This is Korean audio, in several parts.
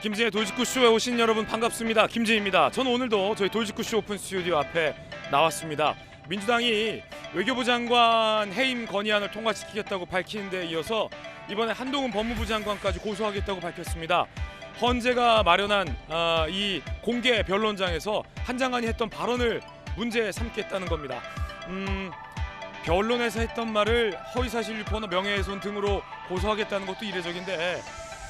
김진의 돌직구쇼에 오신 여러분 반갑습니다. 김진입니다. 저는 오늘도 저희 돌직구쇼 오픈 스튜디오 앞에 나왔습니다. 민주당이 외교부 장관 해임 건의안을 통과시키겠다고 밝힌 데 이어서 이번에 한동훈 법무부 장관까지 고소하겠다고 밝혔습니다. 헌재가 마련한 이 공개 변론장에서 한 장관이 했던 발언을 문제 삼겠다는 겁니다. 변론에서 했던 말을 허위사실 유포나 명예훼손 등으로 고소하겠다는 것도 이례적인데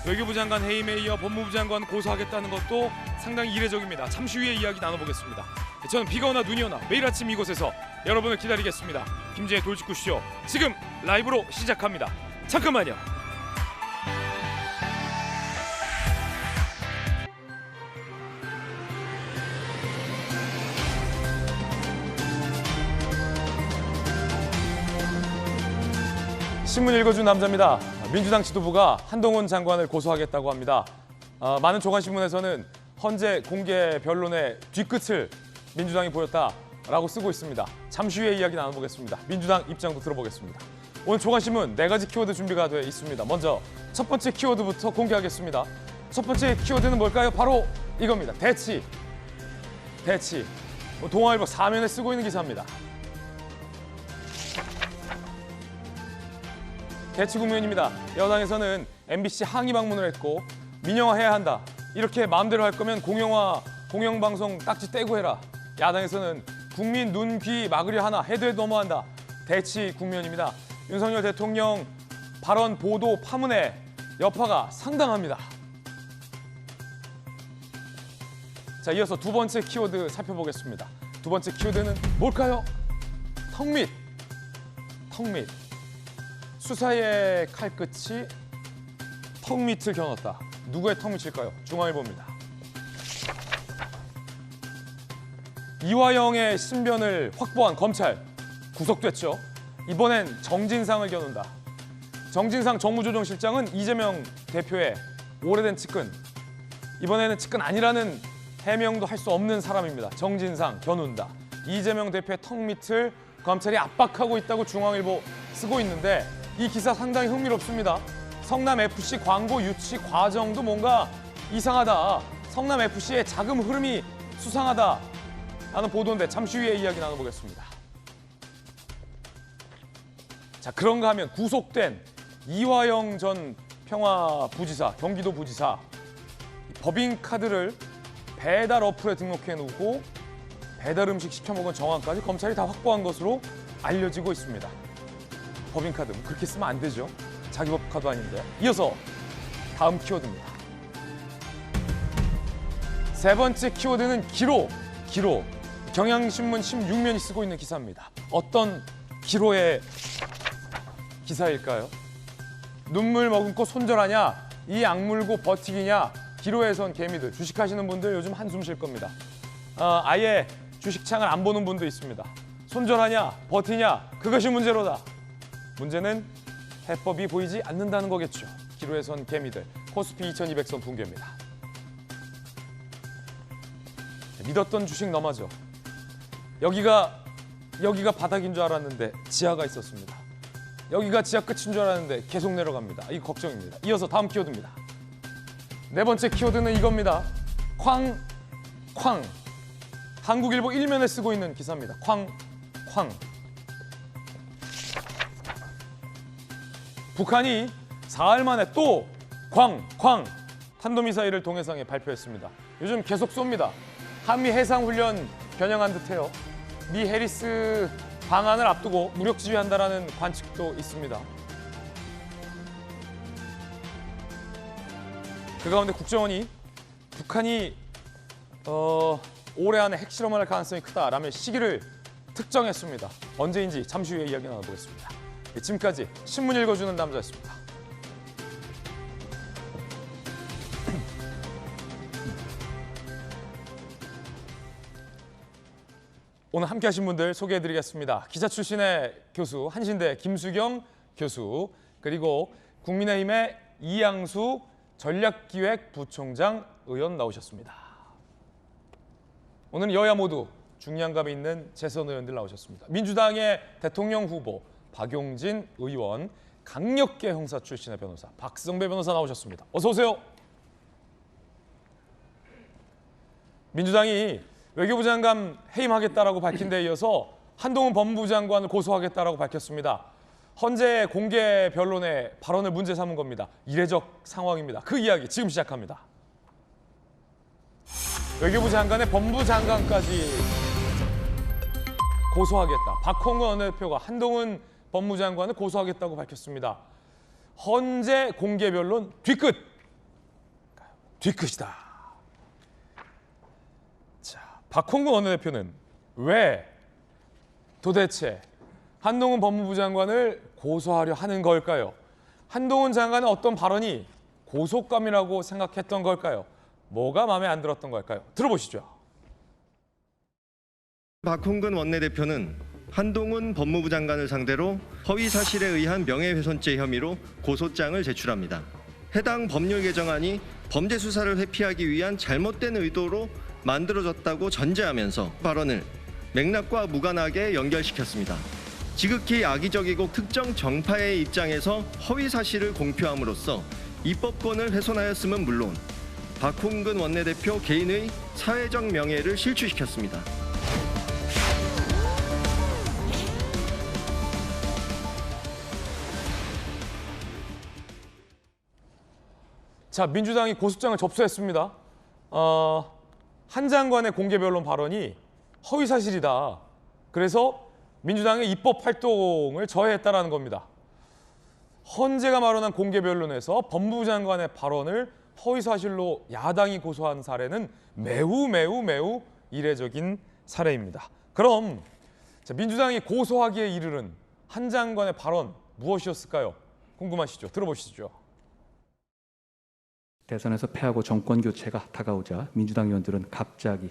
외교부 장관 해임에 이어 법무부 장관 고소하겠다는 것도 상당히 이례적입니다. 잠시 후에 이야기 나눠보겠습니다. 저는 비가 오나 눈이 오나 매일 아침 이곳에서 여러분을 기다리겠습니다. 김진의 돌직구쇼 지금 라이브로 시작합니다. 잠깐만요. 신문 읽어준 남자입니다. 민주당 지도부가 한동훈 장관을 고소하겠다고 합니다. 많은 조간신문에서는 헌재 공개 변론의 뒤끝을 민주당이 보였다라고 쓰고 있습니다. 잠시 후에 이야기 나눠보겠습니다. 민주당 입장도 들어보겠습니다. 오늘 조간신문 4가지 키워드 준비가 되어 있습니다. 먼저 첫 번째 키워드부터 공개하겠습니다. 첫 번째 키워드는 뭘까요? 바로 이겁니다. 대치. 동아일보 4면에 쓰고 있는 기사입니다. 대치 국면입니다. 여당에서는 MBC 항의 방문을 했고 민영화해야 한다. 이렇게 마음대로 할 거면 공영방송 딱지 떼고 해라. 야당에서는 국민 눈, 귀 막으려 하나 해도 넘어간다. 대치 국면입니다. 윤석열 대통령 발언, 보도, 파문의 여파가 상당합니다. 자, 이어서 두 번째 키워드 살펴보겠습니다. 두 번째 키워드는 뭘까요? 턱밑. 수사의 칼끝이 턱밑을 겨눴다. 누구의 턱밑일까요? 중앙일보입니다. 이화영의 신변을 확보한 검찰 구속됐죠. 이번엔 정진상을 겨눈다. 정진상 정무조정실장은 이재명 대표의 오래된 측근. 이번에는 측근 아니라는 해명도 할 수 없는 사람입니다. 정진상 겨눈다. 이재명 대표의 턱밑을 검찰이 압박하고 있다고 중앙일보 쓰고 있는데 이 기사 상당히 흥미롭습니다. 성남FC 광고 유치 과정도 뭔가 이상하다. 성남FC의 자금 흐름이 수상하다 하는 보도인데 잠시 후에 이야기 나눠보겠습니다. 자, 그런가 하면 구속된 이화영 전 평화부지사, 경기도부지사 법인카드를 배달 어플에 등록해 놓고 배달 음식 시켜 먹은 정황까지 검찰이 다 확보한 것으로 알려지고 있습니다. 법인카드 그렇게 쓰면 안 되죠. 자기 법카드 아닌데. 이어서 다음 키워드입니다. 세 번째 키워드는 기로. 경향신문 16면이 쓰고 있는 기사입니다. 어떤 기로의 기사일까요? 눈물 머금고 손절하냐? 이 악물고 버티기냐? 기로에선 개미들. 주식하시는 분들 요즘 한숨 쉴 겁니다. 아예 주식창을 안 보는 분도 있습니다. 손절하냐? 버티냐? 그것이 문제로다. 문제는 해법이 보이지 않는다는 거겠죠. 기로에선 개미들. 코스피 2200선 붕괴입니다. 믿었던 주식 넘어져. 여기가 바닥인 줄 알았는데 지하가 있었습니다. 여기가 지하 끝인 줄 알았는데 계속 내려갑니다. 이거 걱정입니다. 이어서 다음 키워드입니다. 네 번째 키워드는 이겁니다. 쾅. 한국일보 1면에 쓰고 있는 기사입니다. 쾅. 북한이 사흘 만에 또 탄도미사일을 동해상에 발표했습니다. 요즘 계속 쏩니다. 한미 해상훈련 겨냥한 듯해요. 미 해리스 방한을 앞두고 무력 지휘한다라는 관측도 있습니다. 그 가운데 국정원이 북한이 올해 안에 핵실험을 할 가능성이 크다라며 시기를 특정했습니다. 언제인지 잠시 후에 이야기 나눠보겠습니다. 지금까지 신문 읽어주는 남자였습니다. 오늘 함께 하신 분들 소개해드리겠습니다. 기자 출신의 교수, 한신대 김수경 교수, 그리고 국민의힘의 이양수 전략기획부총장 의원 나오셨습니다. 오늘 여야 모두 중량감이 있는 재선 의원들 나오셨습니다. 민주당의 대통령 후보 박용진 의원, 강력계 형사 출신의 변호사 박성배 변호사 나오셨습니다. 어서 오세요. 민주당이 외교부 장관 해임하겠다라고 밝힌 데 이어서 한동훈 법무부 장관을 고소하겠다라고 밝혔습니다. 헌재 공개 변론의 발언을 문제 삼은 겁니다. 이례적 상황입니다. 그 이야기 지금 시작합니다. 외교부 장관의 법무부 장관까지 고소하겠다. 박홍근 원내대표가 한동훈 법무부 장관을 고소하겠다고 밝혔습니다. 헌재 공개 변론 뒤끝이다. 자, 박홍근 원내대표는 왜 도대체 한동훈 법무부 장관을 고소하려 하는 걸까요? 한동훈 장관의 어떤 발언이 고속감이라고 생각했던 걸까요? 뭐가 마음에 안 들었던 걸까요? 들어보시죠. 박홍근 원내대표는 한동훈 법무부 장관을 상대로 허위 사실에 의한 명예훼손죄 혐의로 고소장을 제출합니다. 해당 법률 개정안이 범죄 수사를 회피하기 위한 잘못된 의도로 만들어졌다고 전제하면서 발언을 맥락과 무관하게 연결시켰습니다. 지극히 악의적이고 특정 정파의 입장에서 허위 사실을 공표함으로써 입법권을 훼손하였음은 물론 박홍근 원내대표 개인의 사회적 명예를 실추시켰습니다. 자, 민주당이 고소장을 접수했습니다. 한 장관의 공개 변론 발언이 허위 사실이다. 그래서 민주당의 입법 활동을 저해했다라는 겁니다. 헌재가 마련한 공개 변론에서 법무부 장관의 발언을 허위 사실로 야당이 고소한 사례는 매우 이례적인 사례입니다. 그럼 민주당이 고소하기에 이르는 한 장관의 발언 무엇이었을까요? 궁금하시죠? 들어보시죠. 대선에서 패하고 정권 교체가 다가오자 민주당 의원들은 갑자기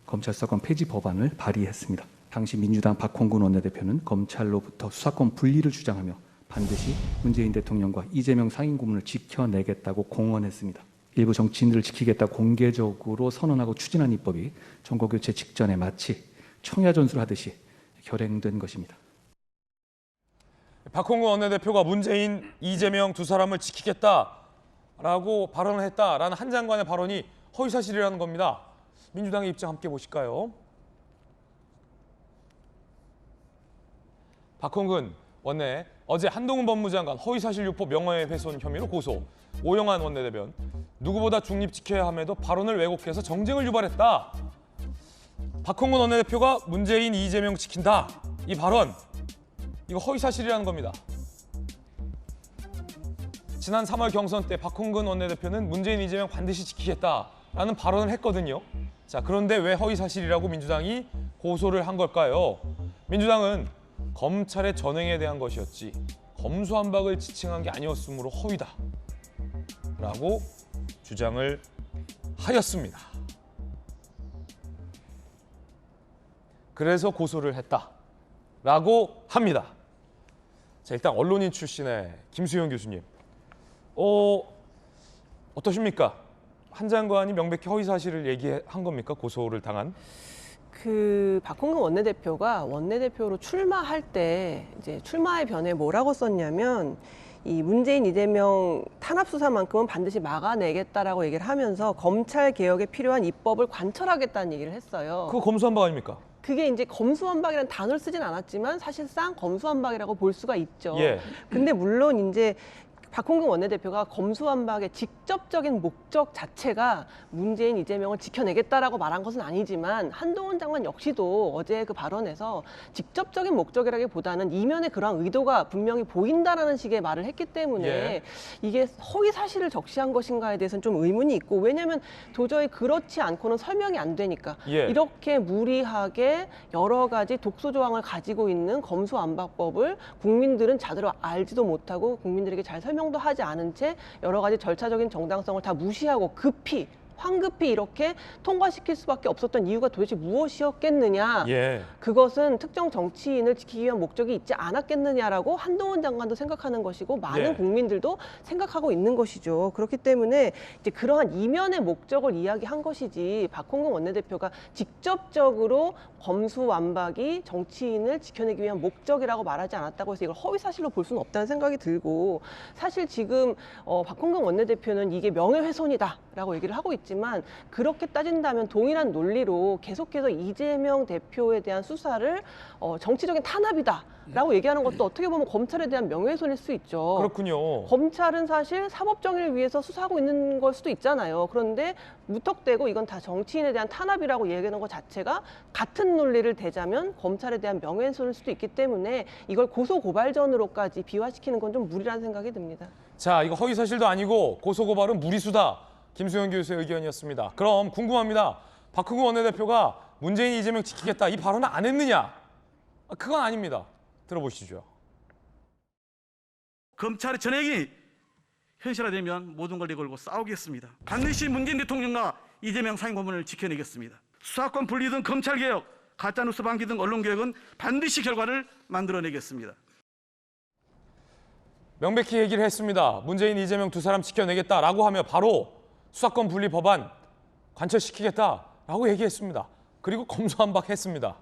검찰사건 폐지 법안을 발의했습니다. 당시 민주당 박홍근 원내대표는 검찰로부터 수사권 분리를 주장하며 반드시 문재인 대통령과 이재명 상임고문을 지켜내겠다고 공언했습니다. 일부 정치인들을 지키겠다 공개적으로 선언하고 추진한 입법이 정권 교체 직전에 마치 청야전술 하듯이 결행된 것입니다. 박홍근 원내대표가 문재인, 이재명 두 사람을 지키겠다라고 발언을 했다라는 한 장관의 발언이 허위사실이라는 겁니다. 민주당의 입장 함께 보실까요? 박홍근 원내 어제 한동훈 법무부 장관 허위사실 유포 명예훼손 혐의로 고소. 오영환 원내대변 누구보다 중립 지켜야 함에도 발언을 왜곡해서 정쟁을 유발했다. 박홍근 원내대표가 문재인, 이재명 지킨다. 이 발언 이거 허위사실이라는 겁니다. 지난 3월 경선 때 박홍근 원내대표는 문재인, 이재명 반드시 지키겠다라는 발언을 했거든요. 자, 그런데 왜 허위사실이라고 민주당이 고소를 한 걸까요? 민주당은 검찰의 전횡에 대한 것이었지 검수완박을 지칭한 게 아니었으므로 허위다 라고 주장을 하였습니다. 그래서 고소를 했다라고 합니다. 자, 일단 언론인 출신의 김수현 교수님, 어떠십니까? 한 장관이 명백히 허위 사실을 얘기한 겁니까? 고소를 당한? 박홍근 원내대표가 원내대표로 출마할 때 이제 출마의 변에 뭐라고 썼냐면 이 문재인, 이재명 탄압 수사만큼은 반드시 막아내겠다라고 얘기를 하면서 검찰 개혁에 필요한 입법을 관철하겠다는 얘기를 했어요. 그거 검수완박 아닙니까? 그게 이제 검수완박이라는 단어를 쓰진 않았지만 사실상 검수완박이라고 볼 수가 있죠. 예. 근데 물론 이제 박홍근 원내대표가 검수완박의 직접적인 목적 자체가 문재인, 이재명을 지켜내겠다라고 말한 것은 아니지만 한동훈 장관 역시도 어제 그 발언에서 직접적인 목적이라기보다는 이면에 그러한 의도가 분명히 보인다라는 식의 말을 했기 때문에 예. 이게 허위 사실을 적시한 것인가에 대해서는 좀 의문이 있고, 왜냐하면 도저히 그렇지 않고는 설명이 안 되니까. 예. 이렇게 무리하게 여러 가지 독소 조항을 가지고 있는 검수완박법을 국민들은 제대로 알지도 못하고 국민들에게 잘 설명도 하지 않은 채 여러 가지 절차적인 정당성을 다 무시하고 황급히 이렇게 통과시킬 수밖에 없었던 이유가 도대체 무엇이었겠느냐. 예. 그것은 특정 정치인을 지키기 위한 목적이 있지 않았겠느냐라고 한동훈 장관도 생각하는 것이고 많은 예. 국민들도 생각하고 있는 것이죠. 그렇기 때문에 이제 그러한 이면의 목적을 이야기한 것이지 박홍근 원내대표가 직접적으로 검수완박이 정치인을 지켜내기 위한 목적이라고 말하지 않았다고 해서 이걸 허위사실로 볼 수는 없다는 생각이 들고, 사실 지금 박홍근 원내대표는 이게 명예훼손이다라고 얘기를 하고 있죠. 있지만 그렇게 따진다면 동일한 논리로 계속해서 이재명 대표에 대한 수사를 정치적인 탄압이다라고 얘기하는 것도 어떻게 보면 검찰에 대한 명예훼손일 수 있죠. 그렇군요. 검찰은 사실 사법 정의를 위해서 수사하고 있는 걸 수도 있잖아요. 그런데 무턱대고 이건 다 정치인에 대한 탄압이라고 얘기하는 것 자체가 같은 논리를 대자면 검찰에 대한 명예훼손일 수도 있기 때문에 이걸 고소 고발전으로까지 비화시키는 건 좀 무리라는 생각이 듭니다. 자, 이거 허위 사실도 아니고 고소 고발은 무리수다. 김수현 교수의 의견이었습니다. 그럼 궁금합니다. 박홍근 원내대표가 문재인 이재명 지키겠다 이 발언을 안 했느냐? 그건 아닙니다. 들어보시죠. 검찰의 전액이 현실화되면 모든 걸 내걸고 싸우겠습니다. 반드시 문재인 대통령과 이재명 상임고문을 지켜내겠습니다. 수사권 분리 등 검찰개혁, 가짜뉴스 방지 등 언론개혁은 반드시 결과를 만들어내겠습니다. 명백히 얘기를 했습니다. 문재인, 이재명 두 사람 지켜내겠다라고 하며 바로 수사권 분리 법안 관철시키겠다라고 얘기했습니다. 그리고 검수한박했습니다.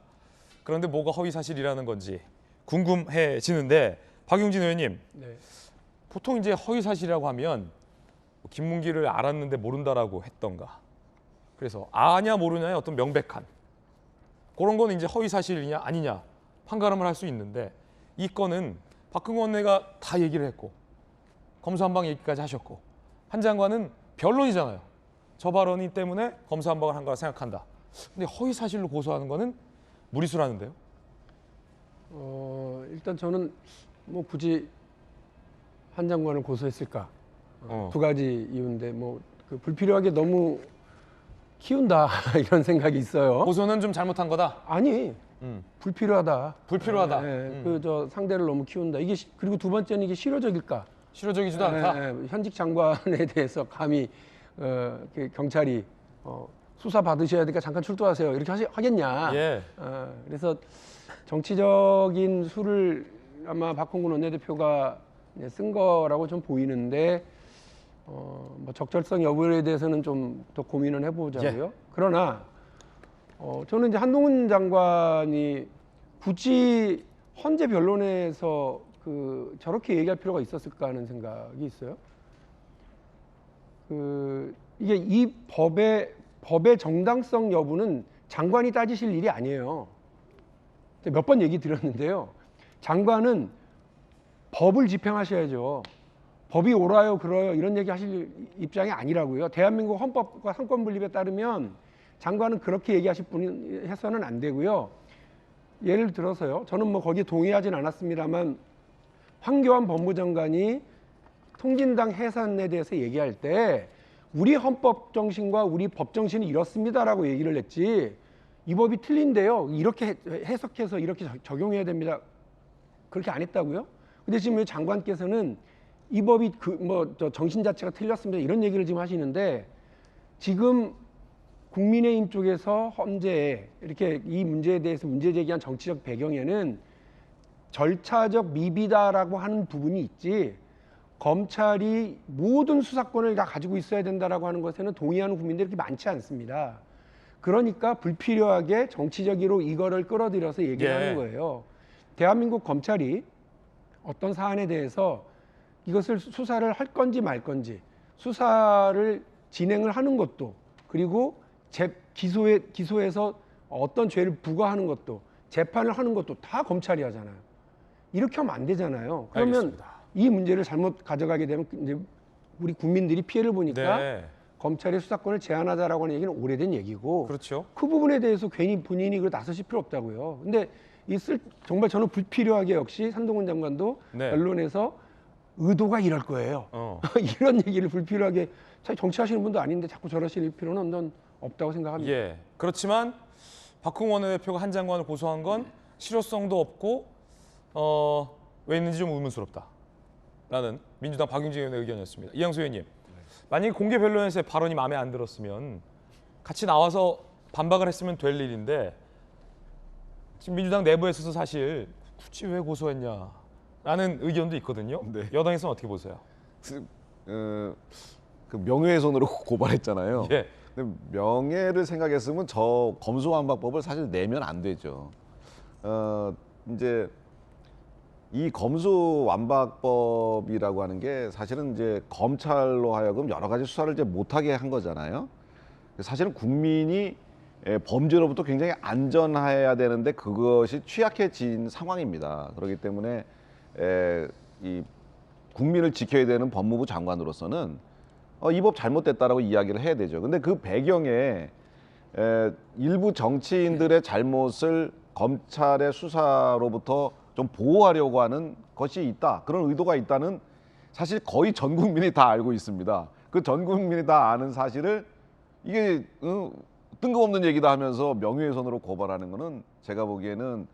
그런데 뭐가 허위 사실이라는 건지 궁금해지는데 박용진 의원님, 네. 보통 이제 허위 사실이라고 하면 김문기를 알았는데 모른다라고 했던가. 그래서 아냐 모르냐의 어떤 명백한 그런 거는 이제 허위 사실이냐 아니냐 판가름을 할 수 있는데 이 건은 박홍근 원내가 다 얘기를 했고 검수한박 얘기까지 하셨고 한 장관은 변론이잖아요. 저 발언이 때문에 검수한박을 한 거라 생각한다. 근데 허위 사실로 고소하는 거는 무리수라는데요. 일단 저는 뭐 굳이 한 장관을 고소했을까? 어. 두 가지 이유인데 그 불필요하게 너무 키운다 이런 생각이 있어요. 고소는 좀 잘못한 거다. 아니 불필요하다. 불필요하다. 그 상대를 너무 키운다. 이게 그리고 두 번째는 이게 실효적일까? 실효적이지도 않다. 현직 장관에 대해서 감히 경찰이 수사 받으셔야 되니까 잠깐 출두하세요. 이렇게 하겠냐? 예. 그래서 정치적인 수를 아마 박홍근 원내대표가 쓴 거라고 좀 보이는데 뭐 적절성 여부에 대해서는 좀 더 고민을 해보자고요. 예. 그러나 저는 이제 한동훈 장관이 굳이 헌재 변론에서 저렇게 얘기할 필요가 있었을까 하는 생각이 있어요. 이게 이 법의 정당성 여부는 장관이 따지실 일이 아니에요. 몇 번 얘기 드렸는데요. 장관은 법을 집행하셔야죠. 법이 옳아요, 그러요 이런 얘기 하실 입장이 아니라고요. 대한민국 헌법과 상권분립에 따르면 장관은 그렇게 얘기하실 분이 해서는 안 되고요. 예를 들어서요. 저는 뭐 거기에 동의하진 않았습니다만 황교안 법무장관이 통진당 해산에 대해서 얘기할 때 우리 헌법 정신과 우리 법 정신이 이렇습니다라고 얘기를 했지 이 법이 틀린데요. 이렇게 해석해서 이렇게 적용해야 됩니다. 그렇게 안 했다고요? 근데 지금 왜 장관께서는 이 법이 정신 자체가 틀렸습니다. 이런 얘기를 지금 하시는데 지금 국민의힘 쪽에서 헌재에 이렇게 이 문제에 대해서 문제 제기한 정치적 배경에는 절차적 미비다라고 하는 부분이 있지 검찰이 모든 수사권을 다 가지고 있어야 된다라고 하는 것에는 동의하는 국민들이 그렇게 많지 않습니다. 그러니까 불필요하게 정치적으로 이거를 끌어들여서 얘기를 예. 하는 거예요. 대한민국 검찰이 어떤 사안에 대해서 이것을 수사를 할 건지 말 건지 수사를 진행을 하는 것도 그리고 기소해서 어떤 죄를 부과하는 것도 재판을 하는 것도 다 검찰이 하잖아요. 이렇게 하면 안 되잖아요. 그러면 알겠습니다. 이 문제를 잘못 가져가게 되면 이제 우리 국민들이 피해를 보니까 네. 검찰의 수사권을 제한하자라고 하는 얘기는 오래된 얘기고 그렇죠. 그 부분에 대해서 괜히 본인이 나서실 필요 없다고요. 근데 정말 저는 불필요하게 역시 한동훈 장관도 네. 언론에서 의도가 이럴 거예요. 어. 이런 얘기를 불필요하게 정치하시는 분도 아닌데 자꾸 저러실 필요는 넌 없다고 생각합니다. 예. 그렇지만 박홍근 원내대표가 한 장관을 고소한 건 실효성도 없고 왜 있는지 좀 의문스럽다라는 민주당 박용진 의원의 의견이었습니다. 이양수 의원님, 만약에 공개 변론에서의 발언이 마음에 안 들었으면 같이 나와서 반박을 했으면 될 일인데 지금 민주당 내부에서도 사실 굳이 왜 고소했냐라는 의견도 있거든요. 네. 여당에서는 어떻게 보세요? 그 명예훼손으로 고발했잖아요. 예. 근데 명예를 생각했으면 저 검수완박법을 사실 내면 안 되죠. 이제 이 검수완박법이라고 하는 게 사실은 이제 검찰로 하여금 여러 가지 수사를 이제 못하게 한 거잖아요. 사실은 국민이 범죄로부터 굉장히 안전해야 되는데 그것이 취약해진 상황입니다. 그렇기 때문에 이 국민을 지켜야 되는 법무부 장관으로서는 이 법 잘못됐다라고 이야기를 해야 되죠. 근데 그 배경에 일부 정치인들의 잘못을 검찰의 수사로부터 좀 보호하려고 하는 것이 있다. 그런 의도가 있다는 사실 거의 전 국민이 다 알고 있습니다. 그 전 국민이 다 아는 사실을 이게 뜬금없는 얘기다 하면서 명예훼손으로 고발하는 거는 제가 보기에는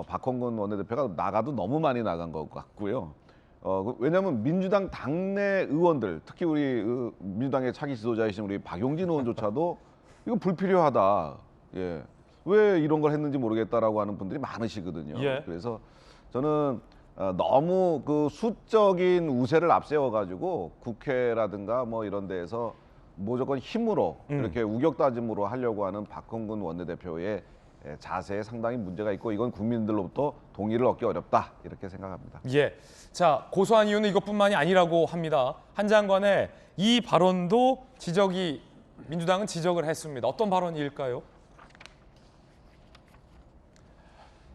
박홍근 원내대표가 나가도 너무 많이 나간 것 같고요. 왜냐하면 민주당 당내 의원들, 특히 우리 민주당의 차기 지도자이신 우리 박용진 의원조차도 이거 불필요하다. 예. 왜 이런 걸 했는지 모르겠다라고 하는 분들이 많으시거든요. 예. 그래서 저는 너무 그 수적인 우세를 앞세워가지고 국회라든가 뭐 이런 데에서 무조건 힘으로 이렇게 우격다짐으로 하려고 하는 박홍근 원내대표의 자세에 상당히 문제가 있고 이건 국민들로부터 동의를 얻기 어렵다 이렇게 생각합니다. 예. 자, 고소한 이유는 이것뿐만이 아니라고 합니다. 한 장관의 이 발언도 민주당은 지적을 했습니다. 어떤 발언일까요?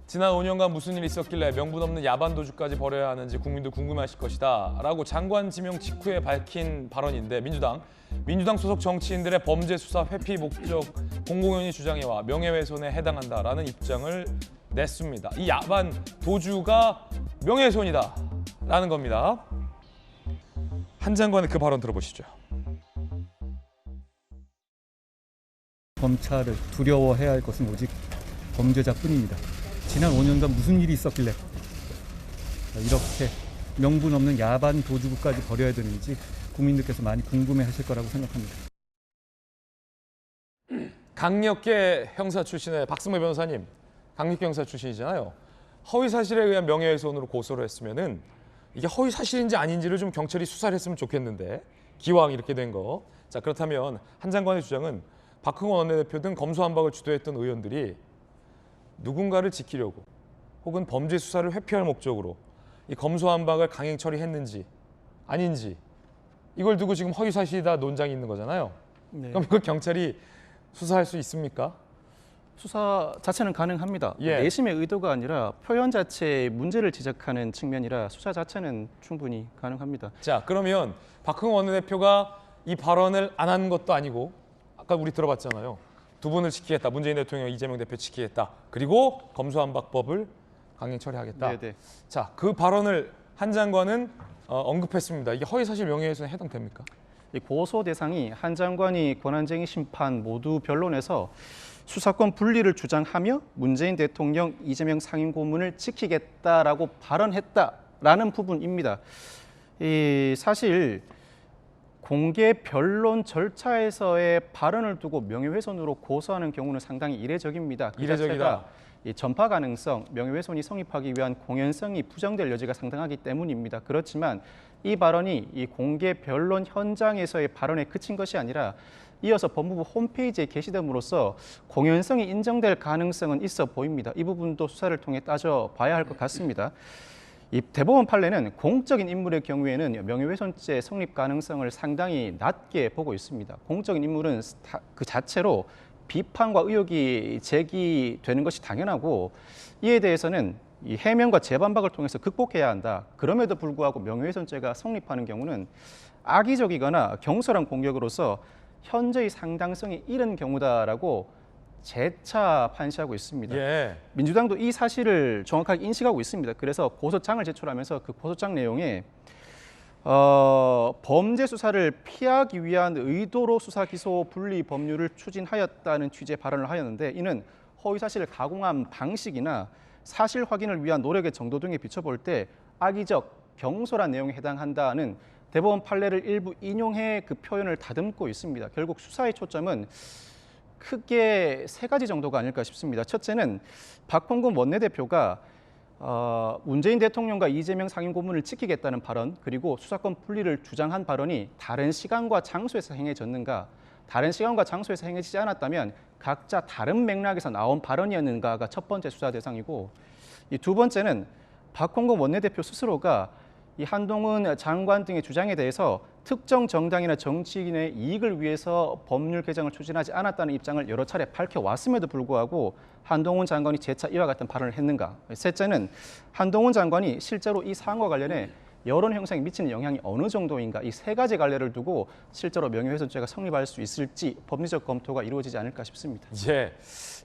지난 5년간 무슨 일이 있었길래 명분 없는 야반 도주까지 벌여야 하는지 국민도 궁금해하실 것이다 라고 장관 지명 직후에 밝힌 발언인데 민주당 소속 정치인들의 범죄 수사 회피 목적 공공연히 주장해와 명예훼손에 해당한다라는 입장을 냈습니다. 이 야반 도주가 명예훼손이다 라는 겁니다. 한 장관의 그 발언 들어보시죠. 검찰을 두려워해야 할 것은 오직 범죄자뿐입니다. 지난 5년간 무슨 일이 있었길래 이렇게 명분 없는 야반 도주까지 벌여야 되는지 국민들께서 많이 궁금해하실 거라고 생각합니다. 강력계 형사 출신의 박승모 변호사님, 강력계 형사 출신이잖아요. 허위 사실에 의한 명예훼손으로 고소를 했으면은 이게 허위 사실인지 아닌지를 좀 경찰이 수사를 했으면 좋겠는데 기왕 이렇게 된 거. 자, 그렇다면 한 장관의 주장은 박홍근 원내대표 등 검수완박을 주도했던 의원들이 누군가를 지키려고 혹은 범죄 수사를 회피할 목적으로 이 검수완박을 강행 처리했는지 아닌지 이걸 두고 지금 허위사실이다 논쟁이 있는 거잖아요. 네. 그럼 그 경찰이 수사할 수 있습니까? 수사 자체는 가능합니다. 예. 내심의 의도가 아니라 표현 자체의 문제를 지적하는 측면이라 수사 자체는 충분히 가능합니다. 자, 그러면 박홍근 원내대표가 이 발언을 안 한 것도 아니고 아까 우리 들어봤잖아요. 두 분을 지키겠다. 문재인 대통령, 이재명 대표 지키겠다. 그리고 검수완박법을 강행 처리하겠다. 네네. 자, 그 발언을 한 장관은 언급했습니다. 이게 허위사실 명예훼손에 해당됩니까? 이 고소 대상이 한 장관이 권한쟁의 심판 모두 변론에서 수사권 분리를 주장하며 문재인 대통령, 이재명 상임고문을 지키겠다라고 발언했다라는 부분입니다. 사실 공개 변론 절차에서의 발언을 두고 명예훼손으로 고소하는 경우는 상당히 이례적입니다. 그 이례적이다. 자체가 이 전파 가능성, 명예훼손이 성립하기 위한 공연성이 부정될 여지가 상당하기 때문입니다. 그렇지만 이 발언이 이 공개 변론 현장에서의 발언에 그친 것이 아니라 이어서 법무부 홈페이지에 게시됨으로써 공연성이 인정될 가능성은 있어 보입니다. 이 부분도 수사를 통해 따져봐야 할 것 같습니다. 이 대법원 판례는 공적인 인물의 경우에는 명예훼손죄 성립 가능성을 상당히 낮게 보고 있습니다. 공적인 인물은 그 자체로 비판과 의혹이 제기되는 것이 당연하고 이에 대해서는 이 해명과 재반박을 통해서 극복해야 한다. 그럼에도 불구하고 명예훼손죄가 성립하는 경우는 악의적이거나 경솔한 공격으로서 현저히 상당성이 이른 경우다라고 재차 판시하고 있습니다. 예. 민주당도 이 사실을 정확하게 인식하고 있습니다. 그래서 고소장을 제출하면서 그 고소장 내용에 범죄 수사를 피하기 위한 의도로 수사 기소 분리 법률을 추진하였다는 취지의 발언을 하였는데 이는 허위 사실을 가공한 방식이나 사실 확인을 위한 노력의 정도 등에 비춰볼 때 악의적, 경솔한 내용에 해당한다는 대법원 판례를 일부 인용해 그 표현을 다듬고 있습니다. 결국 수사의 초점은 크게 세 가지 정도가 아닐까 싶습니다. 첫째는 박홍근 원내대표가 문재인 대통령과 이재명 상임고문을 지키겠다는 발언 그리고 수사권 분리를 주장한 발언이 다른 시간과 장소에서 행해졌는가, 다른 시간과 장소에서 행해지지 않았다면 각자 다른 맥락에서 나온 발언이었는가가 첫 번째 수사 대상이고 이 두 번째는 박홍근 원내대표 스스로가 이 한동훈 장관 등의 주장에 대해서 특정 정당이나 정치인의 이익을 위해서 법률 개정을 추진하지 않았다는 입장을 여러 차례 밝혀왔음에도 불구하고 한동훈 장관이 재차 이와 같은 발언을 했는가? 셋째는 한동훈 장관이 실제로 이 사안과 관련해 여론 형성에 미치는 영향이 어느 정도인가? 이 세 가지 갈래를 두고 실제로 명예훼손죄가 성립할 수 있을지 법리적 검토가 이루어지지 않을까 싶습니다. 예.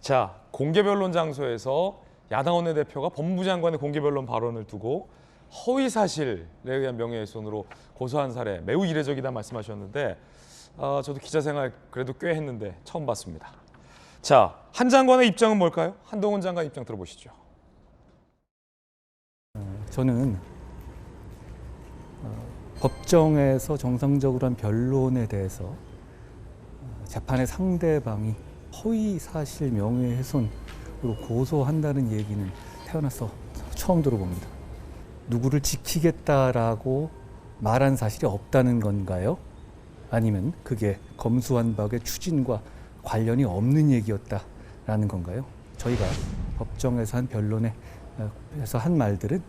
자, 공개 변론 장소에서 야당 원내대표가 법무부 장관의 공개 변론 발언을 두고 허위 사실에 의한 명예훼손으로 고소한 사례 매우 이례적이다 말씀하셨는데 저도 기자 생활 그래도 꽤 했는데 처음 봤습니다. 자, 한 장관의 입장은 뭘까요? 한동훈 장관 입장 들어보시죠. 저는 법정에서 정상적으로 한 변론에 대해서 재판의 상대방이 허위 사실 명예훼손으로 고소한다는 얘기는 태어나서 처음 들어봅니다. 누구를 지키겠다라고 말한 사실이 없다는 건가요? 아니면 그게 검수완 박의 추진과 관련이 없는 얘기였다라는 건가요? 저희가 법정에서 한 변론에서 한 말들은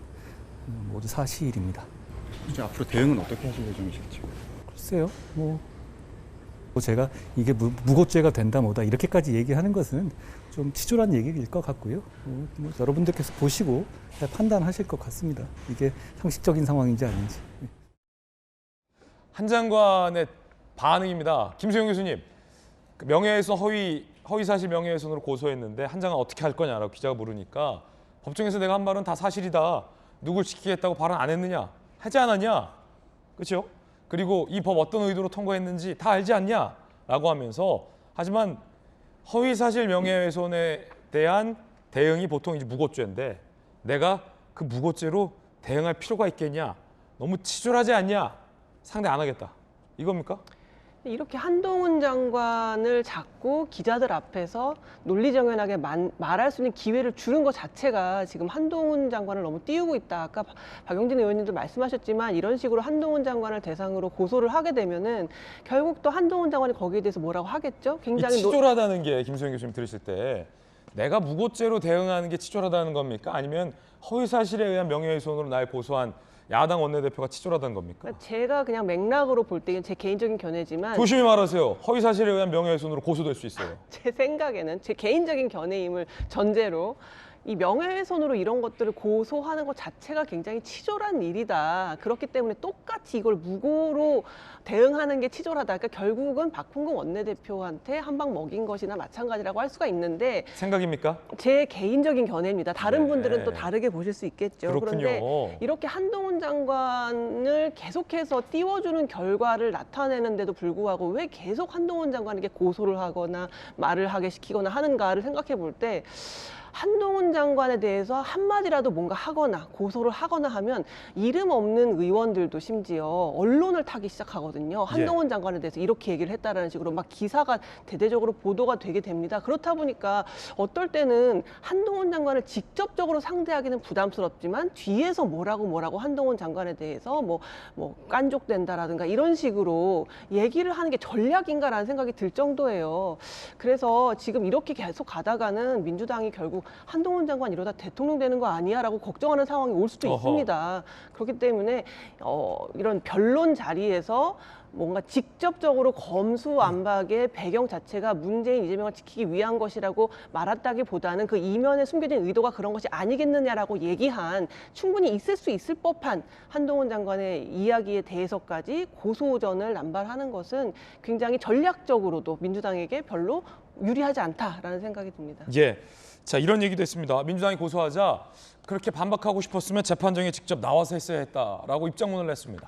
모두 사실입니다. 이제 앞으로 대응은 어떻게 하실 예정이실지? 글쎄요, 뭐 제가 이게 무고죄가 된다 뭐다 이렇게까지 얘기하는 것은 좀 치졸한 얘기일 것 같고요. 뭐 여러분들께서 보시고 판단하실 것 같습니다. 이게 상식적인 상황인지 아닌지. 한 장관의 반응입니다. 김수영 교수님, 그 명예훼손 허위 사실 명예훼손으로 고소했는데 한 장관 어떻게 할 거냐라고 기자가 물으니까 법정에서 내가 한 말은 다 사실이다. 누굴 지키겠다고 발언 안 했느냐? 하지 않았냐? 그렇죠? 그리고 이 법 어떤 의도로 통과했는지 다 알지 않냐? 라고 하면서 하지만 허위 사실 명예훼손에 대한 대응이 보통 이제 무고죄인데 내가 그 무고죄로 대응할 필요가 있겠냐? 너무 치졸하지 않냐? 상대 안 하겠다. 이겁니까? 이렇게 한동훈 장관을 자꾸 기자들 앞에서 논리정연하게 말할 수 있는 기회를 주는 것 자체가 지금 한동훈 장관을 너무 띄우고 있다. 아까 박용진 의원님도 말씀하셨지만 이런 식으로 한동훈 장관을 대상으로 고소를 하게 되면은 결국 또 한동훈 장관이 거기에 대해서 뭐라고 하겠죠? 굉장히 이 치졸하다는 게 김수영 교수님 들으실 때 내가 무고죄로 대응하는 게 치졸하다는 겁니까? 아니면 허위 사실에 의한 명예훼손으로 날 고소한 야당 원내대표가 치졸하다는 겁니까? 제가 그냥 맥락으로 볼 때는 제 개인적인 견해지만 조심히 말하세요. 허위 사실에 의한 명예훼손으로 고소될 수 있어요. 제 생각에는 제 개인적인 견해임을 전제로 이 명예훼손으로 이런 것들을 고소하는 것 자체가 굉장히 치졸한 일이다. 그렇기 때문에 똑같이 이걸 무고로 대응하는 게 치졸하다. 그러니까 결국은 박홍근 원내대표한테 한 방 먹인 것이나 마찬가지라고 할 수가 있는데 생각입니까? 제 개인적인 견해입니다. 다른 네. 분들은 또 다르게 보실 수 있겠죠. 그렇군요. 그런데 이렇게 한동훈 장관을 계속해서 띄워주는 결과를 나타내는데도 불구하고 왜 계속 한동훈 장관에게 고소를 하거나 말을 하게 시키거나 하는가를 생각해 볼 때 한동훈 장관에 대해서 한마디라도 뭔가 하거나 고소를 하거나 하면 이름 없는 의원들도 심지어 언론을 타기 시작하거든요. 한동훈 장관에 대해서 이렇게 얘기를 했다라는 식으로 막 기사가 대대적으로 보도가 되게 됩니다. 그렇다 보니까 어떨 때는 한동훈 장관을 직접적으로 상대하기는 부담스럽지만 뒤에서 뭐라고 한동훈 장관에 대해서 뭐 깐족된다라든가 이런 식으로 얘기를 하는 게 전략인가라는 생각이 들 정도예요. 그래서 지금 이렇게 계속 가다가는 민주당이 결국 한동훈 장관 이러다 대통령 되는 거 아니야라고 걱정하는 상황이 올 수도 있습니다. 그렇기 때문에 이런 변론 자리에서 뭔가 직접적으로 검수완박의 배경 자체가 문재인 이재명을 지키기 위한 것이라고 말했다기보다는 그 이면에 숨겨진 의도가 그런 것이 아니겠느냐라고 얘기한 충분히 있을 수 있을 법한 한동훈 장관의 이야기에 대해서까지 고소전을 남발하는 것은 굉장히 전략적으로도 민주당에게 별로 유리하지 않다라는 생각이 듭니다. 예. 자, 이런 얘기도 했습니다. 민주당이 고소하자 그렇게 반박하고 싶었으면 재판정에 직접 나와서 했어야 했다라고 입장문을 냈습니다.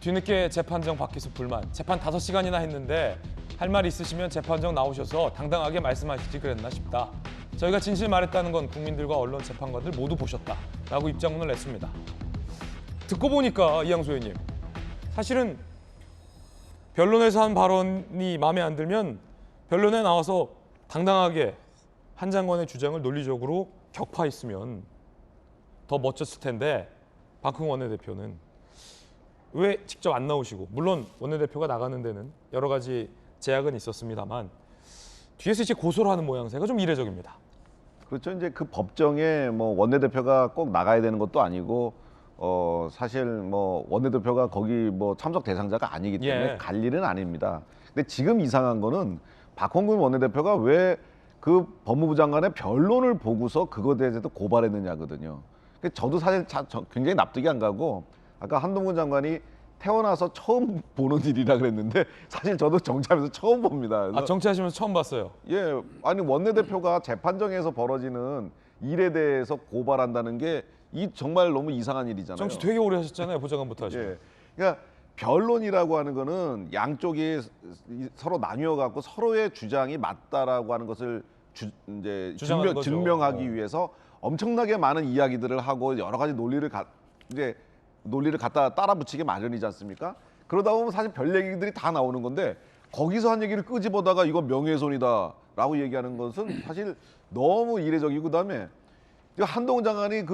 뒤늦게 재판정 밖에서 불만. 재판 5시간이나 했는데 할 말 있으시면 재판정 나오셔서 당당하게 말씀하시지 그랬나 싶다. 저희가 진실 말했다는 건 국민들과 언론 재판관들 모두 보셨다라고 입장문을 냈습니다. 듣고 보니까 이양수 의원님, 사실은 변론에서 한 발언이 마음에 안 들면 변론에 나와서 당당하게 한 장관의 주장을 논리적으로 격파했으면 더 멋졌을 텐데 박홍근 원내대표는 왜 직접 안 나오시고, 물론 원내대표가 나가는 데는 여러 가지 제약은 있었습니다만 뒤에서 이제 고소를 하는 모양새가 좀 이례적입니다. 그렇죠. 이제 그 법정에 뭐 원내대표가 꼭 나가야 되는 것도 아니고 사실 뭐 원내대표가 거기 뭐 참석 대상자가 아니기 때문에 예. 갈 일은 아닙니다. 근데 지금 이상한 거는 박홍근 원내대표가 왜 그 법무부 장관의 변론을 보고서 그거에 대해서도 고발했느냐거든요. 저도 사실 굉장히 납득이 안 가고 아까 한동훈 장관이 태어나서 처음 보는 일이라 그랬는데 사실 저도 정치하면서 처음 봅니다. 그래서 정치하시면서 처음 봤어요. 예, 아니 원내대표가 재판정에서 벌어지는 일에 대해서 고발한다는 게 이 정말 너무 이상한 일이잖아요. 정치 되게 오래 하셨잖아요. 보좌관부터 하시고. 예, 그러니까 변론이라고 하는 거는 양쪽이 서로 나뉘어 갖고 서로의 주장이 맞다라고 하는 것을 이제 주장하는 거죠. 증명하기 위해서 엄청나게 많은 이야기들을 하고 여러 가지 논리를 갖다 따라 붙이게 마련이지 않습니까? 그러다 보면 사실 별 얘기들이 다 나오는 건데 거기서 한 얘기를 끄집어다가 이건 명예훼손이다라고 얘기하는 것은 사실 너무 이례적이고 그다음에 한동훈 장관이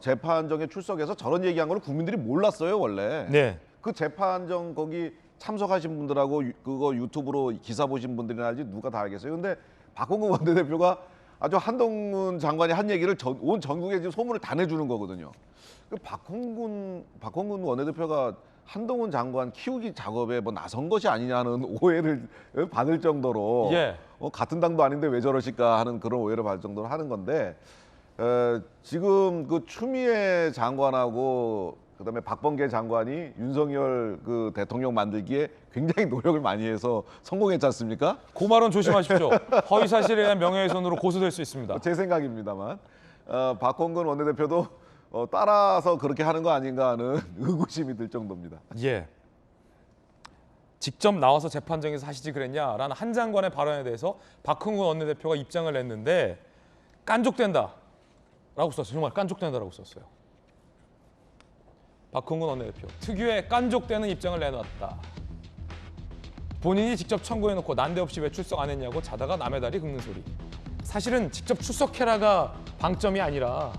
재판정에 출석해서 저런 얘기한 걸 국민들이 몰랐어요 원래. 네. 그 재판정 거기 참석하신 분들하고 그거 유튜브로 기사 보신 분들이나 알지 누가 다 알겠어요. 근데 박홍근 원내대표가 아주 한동훈 장관이 한 얘기를 온 전국에 지금 소문을 다 내주는 거거든요. 그 박홍근 원내대표가 한동훈 장관 키우기 작업에 뭐 나선 것이 아니냐는 오해를 받을 정도로 예. 같은 당도 아닌데 왜 저러실까 하는 그런 오해를 받을 정도로 하는 건데 지금 그 추미애 장관하고 그다음에 박범계 장관이 윤석열 그 대통령 만들기에 굉장히 노력을 많이 해서 성공했지 않습니까? 그 말은 조심하십시오. 허위 사실에 의한 명예훼손으로 고소될 수 있습니다. 제 생각입니다만 박홍근 원내대표도 따라서 그렇게 하는 거 아닌가 하는 의구심이 들 정도입니다. 예. 직접 나와서 재판정에서 하시지 그랬냐라는 한 장관의 발언에 대해서 박홍근 원내대표가 입장을 냈는데 깐족된다라고 썼어요. 정말 깐족된다라고 썼어요. 박홍근 원내대표 특유의 깐족되는 입장을 내놨다. 본인이 직접 청구해놓고 난데없이 왜 출석 안 했냐고 자다가 남의 다리 긁는 소리. 사실은 직접 출석해라가 방점이 아니라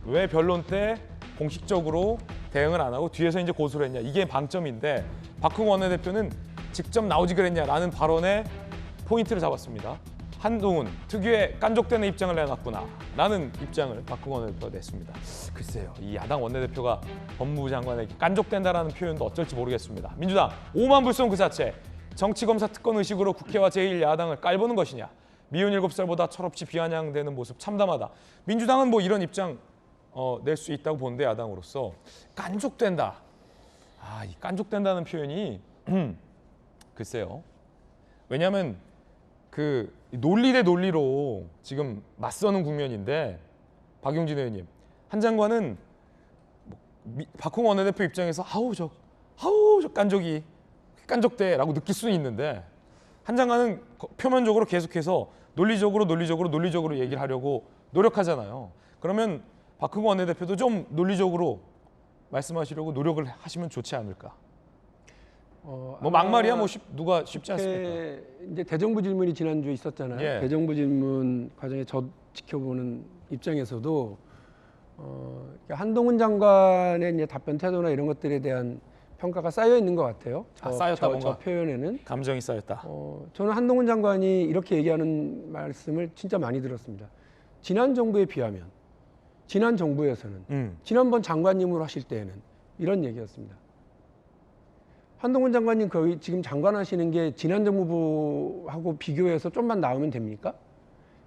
왜 변론 때 공식적으로 대응을 안 하고 뒤에서 이제 고소를 했냐 이게 방점인데 박홍근 원내대표는 직접 나오지 그랬냐라는 발언에 포인트를 잡았습니다. 한동훈 특유의 깐족되는 입장을 내놨구나 라는 입장을 박홍근 원내대표가 냈습니다. 글쎄요, 이 야당 원내대표가 법무부 장관에게 깐족된다라는 표현도 어쩔지 모르겠습니다. 민주당 오만불송 그 자체, 정치검사 특권 의식으로 국회와 제1야당을 깔보는 것이냐, 미운 7살보다 철없이 비아냥대는 모습 참담하다. 민주당은 뭐 이런 입장 낼 수 있다고 보는데 야당으로서 깐족된다. 이 깐족된다는 표현이 글쎄요. 왜냐하면 그 논리 대 논리로 지금 맞서는 국면인데 박용진 의원님, 한 장관은 박홍근 원내대표 입장에서 아우 저 깐족이 깐족대라고 느낄 수는 있는데 한 장관은 표면적으로 계속해서 논리적으로 얘기를 하려고 노력하잖아요. 그러면 박홍근 원내대표도 좀 논리적으로 말씀하시려고 노력을 하시면 좋지 않을까. 뭐 막말이야 뭐 누가 쉽지 않습니까? 이제 대정부 질문이 지난주에 있었잖아요. 예. 대정부 질문 과정에 저 지켜보는 입장에서도 한동훈 장관의 이제 답변 태도나 이런 것들에 대한 평가가 쌓여 있는 것 같아요. 쌓였다 뭔가. 저 표현에는 감정이 쌓였다. 저는 한동훈 장관이 이렇게 얘기하는 말씀을 진짜 많이 들었습니다. 지난 정부에 비하면 지난 정부에서는 지난번 장관님으로 하실 때에는 이런 얘기였습니다. 한동훈 장관님 거의 지금 장관 하시는 게 지난 정부하고 비교해서 좀만 나으면 됩니까?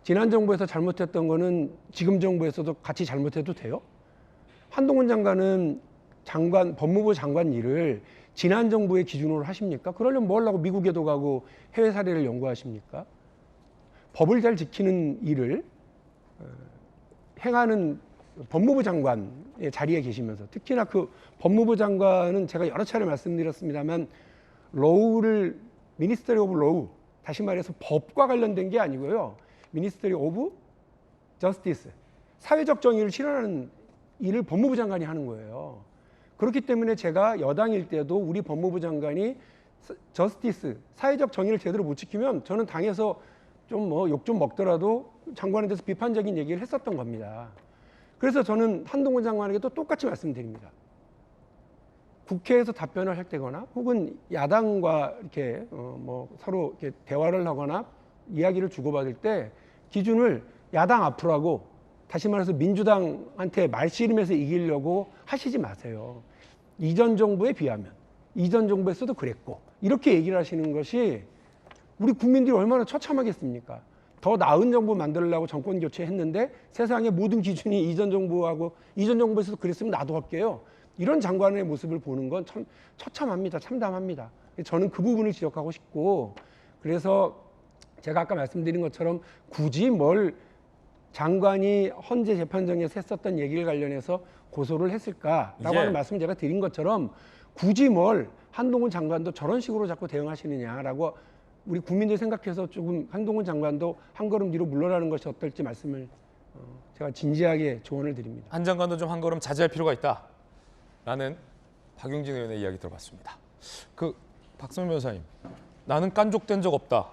지난 정부에서 잘못했던 거는 지금 정부에서도 같이 잘못해도 돼요? 한동훈 장관은 법무부 장관 일을 지난 정부의 기준으로 하십니까? 그러려면 뭐 하려고 미국에도 가고 해외 사례를 연구하십니까? 법을 잘 지키는 일을 행하는 법무부 장관의 자리에 계시면서 특히나 그 법무부 장관은 제가 여러 차례 말씀드렸습니다만 로우를 미니스터리 오브 로우, 다시 말해서 법과 관련된 게 아니고요. 미니스터리 오브 저스티스, 사회적 정의를 실현하는 일을 법무부 장관이 하는 거예요. 그렇기 때문에 제가 여당일 때도 우리 법무부 장관이 저스티스, 사회적 정의를 제대로 못 지키면 저는 당에서 좀 뭐 욕 좀 먹더라도 장관에 대해서 비판적인 얘기를 했었던 겁니다. 그래서 저는 한동훈 장관에게도 똑같이 말씀드립니다. 국회에서 답변을 할 때거나 혹은 야당과 이렇게 뭐 서로 이렇게 대화를 하거나 이야기를 주고받을 때 기준을 야당 앞으로 하고 다시 말해서 민주당한테 말씨름해서 이기려고 하시지 마세요. 이전 정부에 비하면, 이전 정부에서도 그랬고, 이렇게 얘기를 하시는 것이 우리 국민들이 얼마나 처참하겠습니까? 더 나은 정부 만들려고 정권 교체했는데 세상의 모든 기준이 이전 정부하고 이전 정부에서도 그랬으면 나도 할게요. 이런 장관의 모습을 보는 건 참 처참합니다. 참담합니다. 저는 그 부분을 지적하고 싶고, 그래서 제가 아까 말씀드린 것처럼 굳이 뭘 장관이 헌재 재판정에서 했었던 얘기를 관련해서 고소를 했을까라고 예. 하는 말씀을 제가 드린 것처럼 굳이 뭘 한동훈 장관도 저런 식으로 자꾸 대응하시느냐라고 우리 국민들 생각해서 조금 한동훈 장관도 한 걸음 뒤로 물러나는 것이 어떨지 말씀을 제가 진지하게 조언을 드립니다. 한 장관도 좀 한 걸음 자제할 필요가 있다라는 박용진 의원의 이야기 들어봤습니다. 그 박성민 변호사님, 나는 깐족된 적 없다.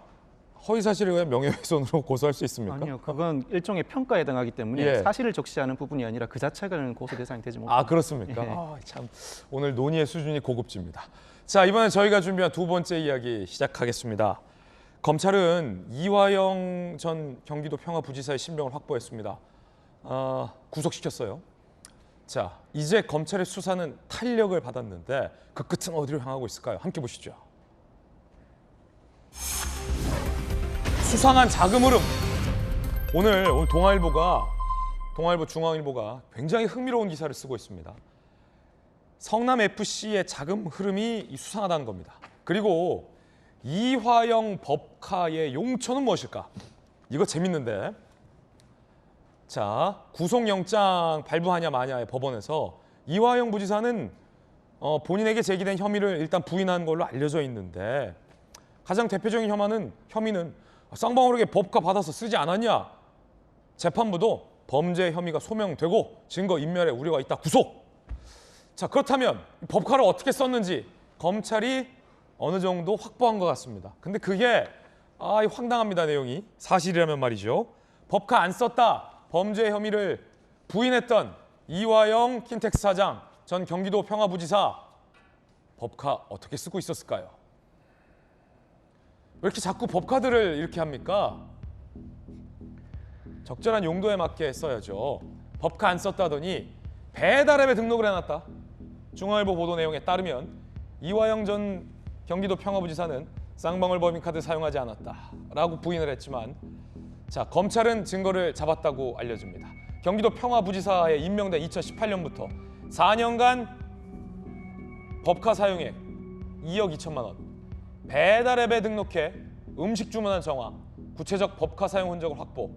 허위 사실에 의한 명예훼손으로 고소할 수 있습니까? 아니요, 그건 일종의 평가에 해당하기 때문에 예. 사실을 적시하는 부분이 아니라 그 자체가 고소 대상이 되지 못합니다. 아, 그렇습니까? 예. 아, 참 오늘 논의의 수준이 고급집니다. 자, 이번엔 저희가 준비한 두 번째 이야기 시작하겠습니다. 검찰은 이화영 전 경기도 평화부지사의 신병을 확보했습니다. 구속시켰어요. 자, 이제 검찰의 수사는 탄력을 받았는데 그 끝은 어디로 향하고 있을까요? 함께 보시죠. 수상한 자금 흐름. 오늘 동아일보 중앙일보가 굉장히 흥미로운 기사를 쓰고 있습니다. 성남 FC의 자금 흐름이 수상하다는 겁니다. 그리고 이화영 법카의 용처는 무엇일까? 이거 재밌는데. 자, 구속영장 발부하냐 마냐의 법원에서 이화영 부지사는 본인에게 제기된 혐의를 일단 부인한 걸로 알려져 있는데, 가장 대표적인 혐의는 쌍방울에게 법카 받아서 쓰지 않았냐? 재판부도 범죄 혐의가 소명되고 증거 인멸의 우려가 있다. 구속! 자, 그렇다면 법카를 어떻게 썼는지 검찰이 어느 정도 확보한 것 같습니다. 근데 그게 황당합니다. 내용이. 사실이라면 말이죠. 법카 안 썼다. 범죄 혐의를 부인했던 이화영 킨텍스 사장, 전 경기도 평화부지사, 법카 어떻게 쓰고 있었을까요? 왜 이렇게 자꾸 법카들을 이렇게 합니까? 적절한 용도에 맞게 써야죠. 법카 안 썼다더니 배달앱에 등록을 해놨다. 중앙일보 보도 내용에 따르면 이화영 전 경기도 평화부지사는 쌍방울 법인카드 사용하지 않았다라고 부인을 했지만, 자, 검찰은 증거를 잡았다고 알려집니다. 경기도 평화부지사에 임명된 2018년부터 4년간 법카 사용액 2억 2천만 원, 배달앱에 등록해 음식 주문한 정황, 구체적 법카 사용 흔적을 확보,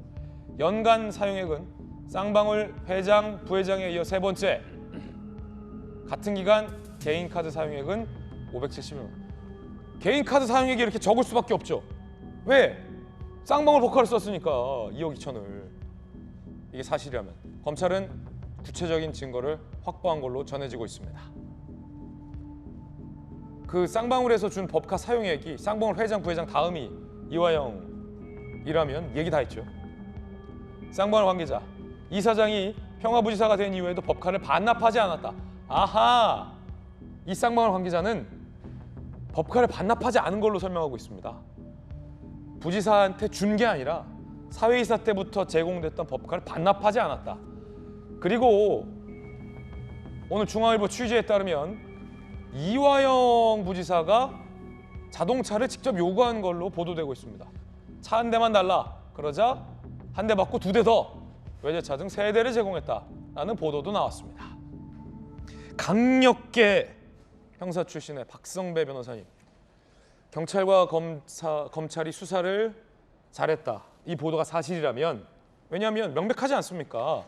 연간 사용액은 쌍방울 회장, 부회장에 이어 세 번째, 같은 기간 개인 카드 사용액은 570만 원. 개인 카드 사용액이 이렇게 적을 수밖에 없죠. 왜? 쌍방울 법카를 썼으니까 2억 2천을. 이게 사실이라면 검찰은 구체적인 증거를 확보한 걸로 전해지고 있습니다. 그 쌍방울에서 준 법카 사용액이 쌍방울 회장, 부회장 다음이 이화영이라면 얘기 다 했죠. 쌍방울 관계자, 이 사장이 평화부지사가 된 이후에도 법카를 반납하지 않았다. 아하! 이 쌍방울 관계자는 법카를 반납하지 않은 걸로 설명하고 있습니다. 부지사한테 준 게 아니라 사회이사 때부터 제공됐던 법카를 반납하지 않았다. 그리고 오늘 중앙일보 취재에 따르면 이화영 부지사가 자동차를 직접 요구한 걸로 보도되고 있습니다. 차 한 대만 달라. 그러자 한 대 받고 두 대 더 외제차 등 세 대를 제공했다라는 보도도 나왔습니다. 강력계 형사 출신의 박성배 변호사님, 경찰과 검찰이 수사를 잘했다. 이 보도가 사실이라면, 왜냐하면 명백하지 않습니까?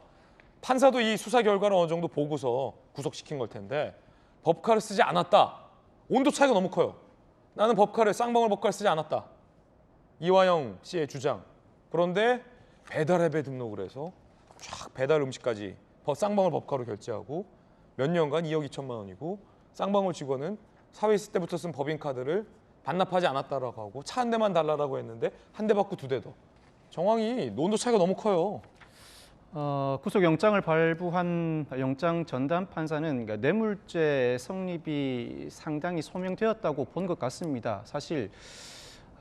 판사도 이 수사 결과를 어느 정도 보고서 구속시킨 걸 텐데 법카를 쓰지 않았다. 온도 차이가 너무 커요. 나는 쌍방울 법카를 쓰지 않았다. 이화영 씨의 주장. 그런데 배달앱에 등록을 해서 쫙 배달 음식까지 쌍방울 법카로 결제하고 몇 년간 2억 2천만 원이고, 쌍방울 직원은 사회이사 때부터 쓴 법인카드를 반납하지 않았다라고 하고 차 한 대만 달라고 했는데 한 대 받고 두 대 더. 정황이 온도 차이가 너무 커요. 구속영장을 발부한 영장 전담 판사는 그러니까 뇌물죄 성립이 상당히 소명되었다고 본 것 같습니다. 사실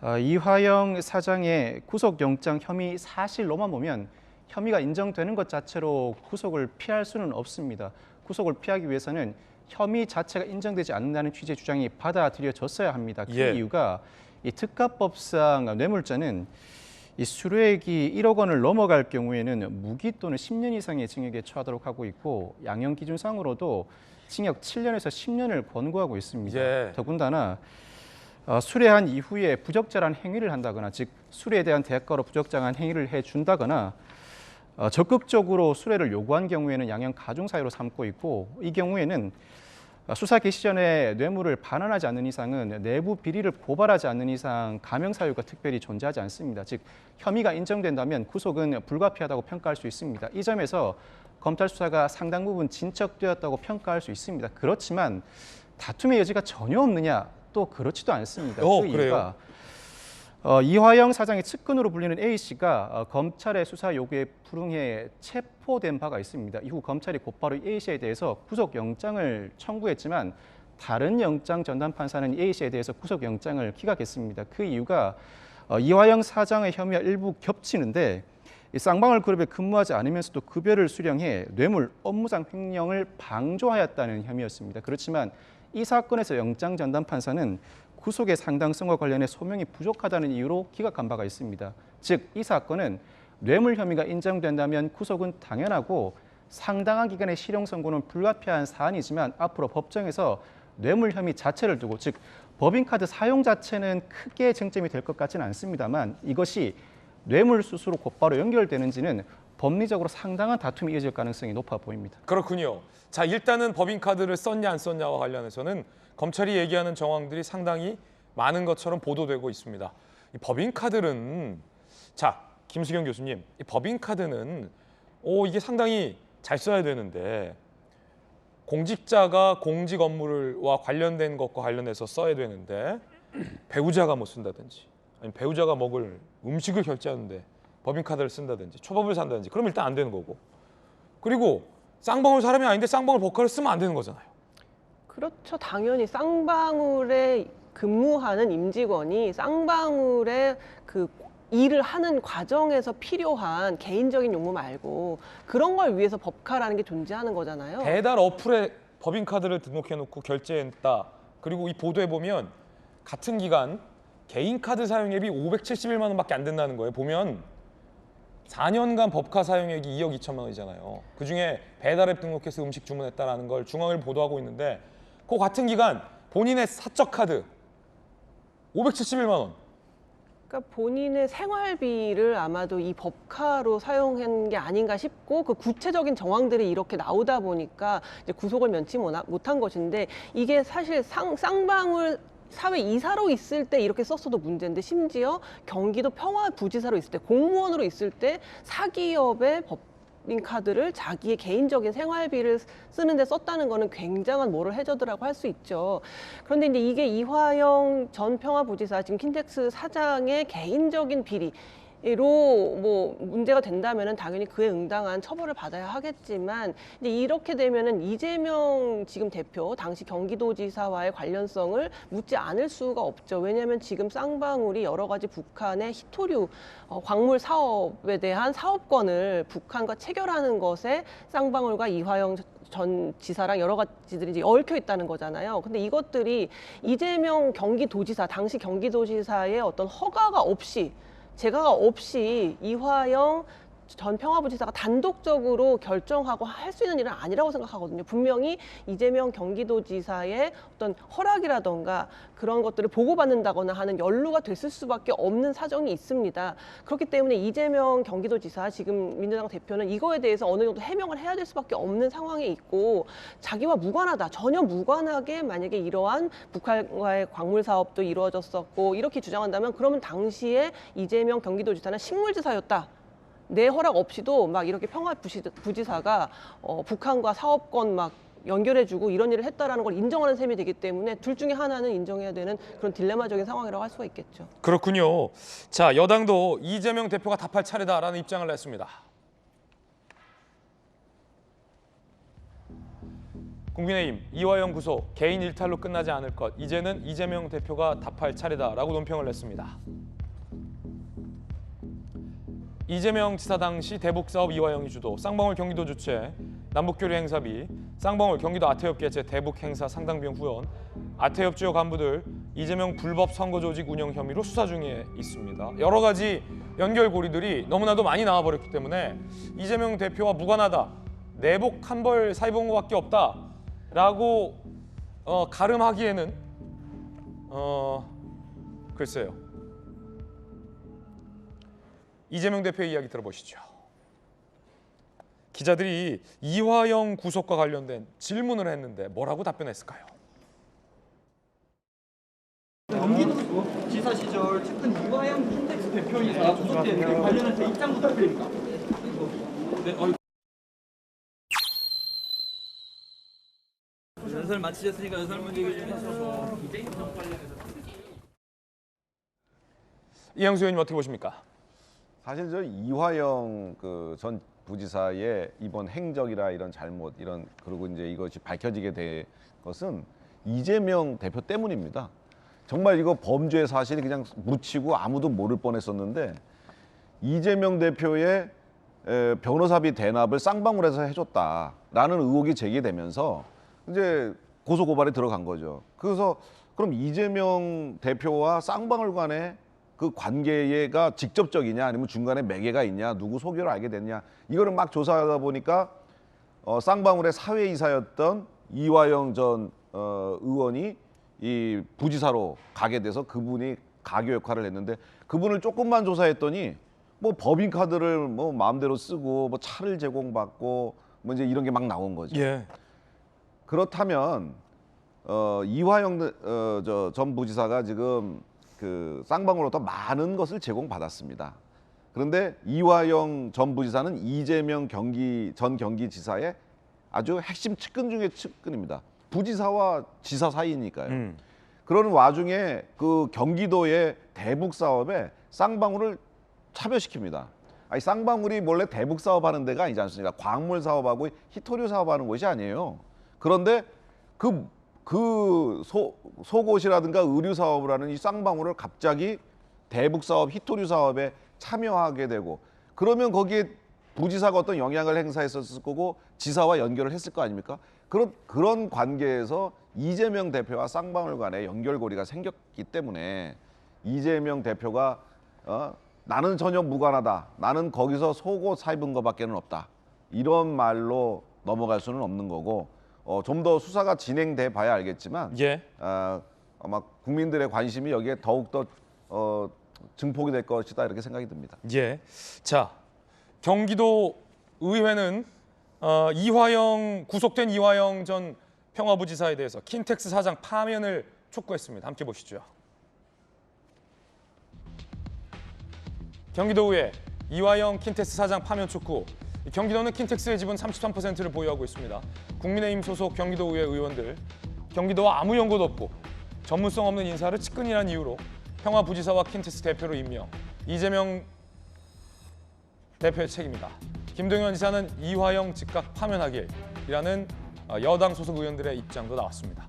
이화영 사장의 구속영장 혐의 사실로만 보면 혐의가 인정되는 것 자체로 구속을 피할 수는 없습니다. 구속을 피하기 위해서는 혐의 자체가 인정되지 않는다는 취지의 주장이 받아들여졌어야 합니다. 그 예. 이유가 이 특가법상 뇌물죄는 이 수뢰액이 1억 원을 넘어갈 경우에는 무기 또는 10년 이상의 징역에 처하도록 하고 있고 양형 기준상으로도 징역 7년에서 10년을 권고하고 있습니다. 예. 더군다나 수뢰한 이후에 부적절한 행위를 한다거나 즉 수뢰에 대한 대가로 부적절한 행위를 해준다거나 적극적으로 수뢰를 요구한 경우에는 양형 가중사유로 삼고 있고 이 경우에는 수사 개시 전에 뇌물을 반환하지 않는 이상은 내부 비리를 고발하지 않는 이상 감형 사유가 특별히 존재하지 않습니다. 즉 혐의가 인정된다면 구속은 불가피하다고 평가할 수 있습니다. 이 점에서 검찰 수사가 상당 부분 진척되었다고 평가할 수 있습니다. 그렇지만 다툼의 여지가 전혀 없느냐? 또 그렇지도 않습니다. 그 이유가 이화영 사장의 측근으로 불리는 A 씨가 검찰의 수사 요구에 불응해 체포된 바가 있습니다. 이후 검찰이 곧바로 A 씨에 대해서 구속영장을 청구했지만 다른 영장 전담 판사는 A 씨에 대해서 구속영장을 기각했습니다. 그 이유가 이화영 사장의 혐의와 일부 겹치는데 쌍방울 그룹에 근무하지 않으면서도 급여를 수령해 뇌물 업무상 횡령을 방조하였다는 혐의였습니다. 그렇지만 이 사건에서 영장 전담 판사는 구속의 상당성과 관련해 소명이 부족하다는 이유로 기각한 바가 있습니다. 즉, 이 사건은 뇌물 혐의가 인정된다면 구속은 당연하고 상당한 기간의 실형 선고는 불가피한 사안이지만 앞으로 법정에서 뇌물 혐의 자체를 두고 즉 법인카드 사용 자체는 크게 쟁점이 될 것 같지는 않습니다만 이것이 뇌물 수수로 곧바로 연결되는지는 법리적으로 상당한 다툼이 이어질 가능성이 높아 보입니다. 그렇군요. 자, 일단은 법인카드를 썼냐 안 썼냐와 관련해서는 검찰이 얘기하는 정황들이 상당히 많은 것처럼 보도되고 있습니다. 이 법인카드는 자, 김수경 교수님, 이 법인카드는 이게 상당히 잘 써야 되는데 공직자가 공직 업무와 관련된 것과 관련해서 써야 되는데 배우자가 뭐 쓴다든지 아니면 배우자가 먹을 음식을 결제하는데 법인카드를 쓴다든지 초밥을 산다든지 그러면 일단 안 되는 거고 그리고 쌍방울 사람이 아닌데 쌍방울 버카를 쓰면 안 되는 거잖아요. 그렇죠. 당연히 쌍방울에 근무하는 임직원이 쌍방울에 그 일을 하는 과정에서 필요한 개인적인 용무 말고 그런 걸 위해서 법카라는 게 존재하는 거잖아요. 배달 어플에 법인카드를 등록해놓고 결제했다. 그리고 이 보도에 보면 같은 기간 개인카드 사용액이 571만 원밖에 안 된다는 거예요. 보면 4년간 법카 사용액이 2억 2천만 원이잖아요. 그중에 배달앱 등록해서 음식 주문했다는 걸 중앙일 보도하고 있는데 그 같은 기간 본인의 사적 카드 571만 원. 그러니까 본인의 생활비를 아마도 이 법카로 사용한 게 아닌가 싶고 그 구체적인 정황들이 이렇게 나오다 보니까 이제 구속을 면치 못한 것인데 이게 사실 쌍방울 사회 이사로 있을 때 이렇게 썼어도 문제인데 심지어 경기도 평화부지사로 있을 때 공무원으로 있을 때 사기업의 법인카드를 자기의 개인적인 생활비를 쓰는데 썼다는 거는 굉장한 모럴 해저드라고 할 수 있죠. 그런데 이제 이게 이화영 전 평화부지사 지금 킨텍스 사장의 개인적인 비리 로 뭐 문제가 된다면은 당연히 그에 응당한 처벌을 받아야 하겠지만 이제 이렇게 되면은 이재명 지금 대표 당시 경기도지사와의 관련성을 묻지 않을 수가 없죠. 왜냐하면 지금 쌍방울이 여러 가지 북한의 희토류 광물 사업에 대한 사업권을 북한과 체결하는 것에 쌍방울과 이화영 전 지사랑 여러 가지들이 이제 얽혀 있다는 거잖아요. 근데 이것들이 이재명 경기도지사 당시 경기도지사의 어떤 허가가 없이 제가가 없이 이화영 전 평화부지사가 단독적으로 결정하고 할 수 있는 일은 아니라고 생각하거든요. 분명히 이재명 경기도지사의 어떤 허락이라던가 그런 것들을 보고받는다거나 하는 연루가 됐을 수밖에 없는 사정이 있습니다. 그렇기 때문에 이재명 경기도지사 지금 민주당 대표는 이거에 대해서 어느 정도 해명을 해야 될 수밖에 없는 상황에 있고 자기와 무관하다. 전혀 무관하게 만약에 이러한 북한과의 광물 사업도 이루어졌었고 이렇게 주장한다면 그러면 당시에 이재명 경기도지사는 식물지사였다. 내 허락 없이도 막 이렇게 평화부지사가 북한과 사업권 막 연결해주고 이런 일을 했다라는 걸 인정하는 셈이 되기 때문에 둘 중에 하나는 인정해야 되는 그런 딜레마적인 상황이라고 할 수가 있겠죠. 그렇군요. 자, 여당도 이재명 대표가 답할 차례다라는 입장을 냈습니다. 국민의힘 이화영 구속 개인 일탈로 끝나지 않을 것. 이제는 이재명 대표가 답할 차례다라고 논평을 냈습니다. 이재명 지사 당시 대북사업 이화영이 주도, 쌍방울 경기도 주최 남북교류 행사비, 쌍방울 경기도 아태협 개최 대북 행사 상당 비용 후원, 아태협 주요 간부들 이재명 불법 선거 조직 운영 혐의로 수사 중에 있습니다. 여러 가지 연결고리들이 너무나도 많이 나와버렸기 때문에 이재명 대표와 무관하다, 내복 한 벌 사입은 것밖에 없다라고 가름하기에는 글쎄요. 이재명 대표의 이야기 들어보시죠. 기자들이 이화영 구속과 관련된 질문을 했는데 뭐라고 답변했을까요? 경기도지사 시절 측근 이화영 킨텍스 대표이사 구속된 그 관련해서 입장 부탁드립니다. 연설 마치셨으니까 연설 문제 좀 해서 이양수 의원님 어떻게 보십니까? 사실 저 이화영 그 전 부지사의 이번 행적이라 이런 잘못 이런 그리고 이제 이것이 밝혀지게 된 것은 이재명 대표 때문입니다. 정말 이거 범죄 사실이 그냥 묻히고 아무도 모를 뻔했었는데 이재명 대표의 변호사비 대납을 쌍방울에서 해줬다라는 의혹이 제기되면서 이제 고소 고발에 들어간 거죠. 그래서 그럼 이재명 대표와 쌍방울 간의 그 관계가 직접적이냐 아니면 중간에 매개가 있냐 누구 소개를 알게 됐냐 이거를 막 조사하다 보니까 쌍방울의 사회이사였던 이화영 전 의원이 이 부지사로 가게 돼서 그분이 가교 역할을 했는데 그분을 조금만 조사했더니 뭐 법인카드를 뭐 마음대로 쓰고 뭐 차를 제공받고 뭐 이제 이런 게 막 나온 거죠. 예. 그렇다면 이화영 전 부지사가 지금 그 쌍방울로부터 많은 것을 제공받았습니다. 그런데 이화영 전 부지사는 이재명 전 경기지사의 아주 핵심 측근 중에 측근입니다. 부지사와 지사 사이니까요. 그러는 와중에 그 경기도의 대북 사업에 쌍방울을 차별시킵니다. 아니 쌍방울이 원래 대북 사업하는 데가 아니지 않습니까? 광물 사업하고 히토류 사업하는 곳이 아니에요. 그런데 속옷이라든가 의류 사업을 하는 이 쌍방울을 갑자기 대북 사업, 히토류 사업에 참여하게 되고 그러면 거기에 부지사가 어떤 영향을 행사했었을 거고 지사와 연결을 했을 거 아닙니까? 그런 관계에서 이재명 대표와 쌍방울 간의 연결고리가 생겼기 때문에 이재명 대표가 나는 전혀 무관하다. 나는 거기서 속옷 사입은 것밖에는 없다. 이런 말로 넘어갈 수는 없는 거고 좀 더 수사가 진행돼 봐야 알겠지만 예. 아마 국민들의 관심이 여기에 더욱더 증폭이 될 것이다 이렇게 생각이 듭니다. 예. 자, 경기도 의회는 구속된 이화영 전 평화부지사에 대해서 킨텍스 사장 파면을 촉구했습니다. 함께 보시죠. 경기도의회 이화영 킨텍스 사장 파면 촉구. 경기도는 킨텍스의 지분 33%를 보유하고 있습니다. 국민의힘 소속 경기도의회 의원들, 경기도와 아무 연고도 없고 전문성 없는 인사를 측근이라는 이유로 평화부지사와 킨텍스 대표로 임명. 이재명 대표의 책임이다. 김동연 지사는 이화영 즉각 파면하길이라는 여당 소속 의원들의 입장도 나왔습니다.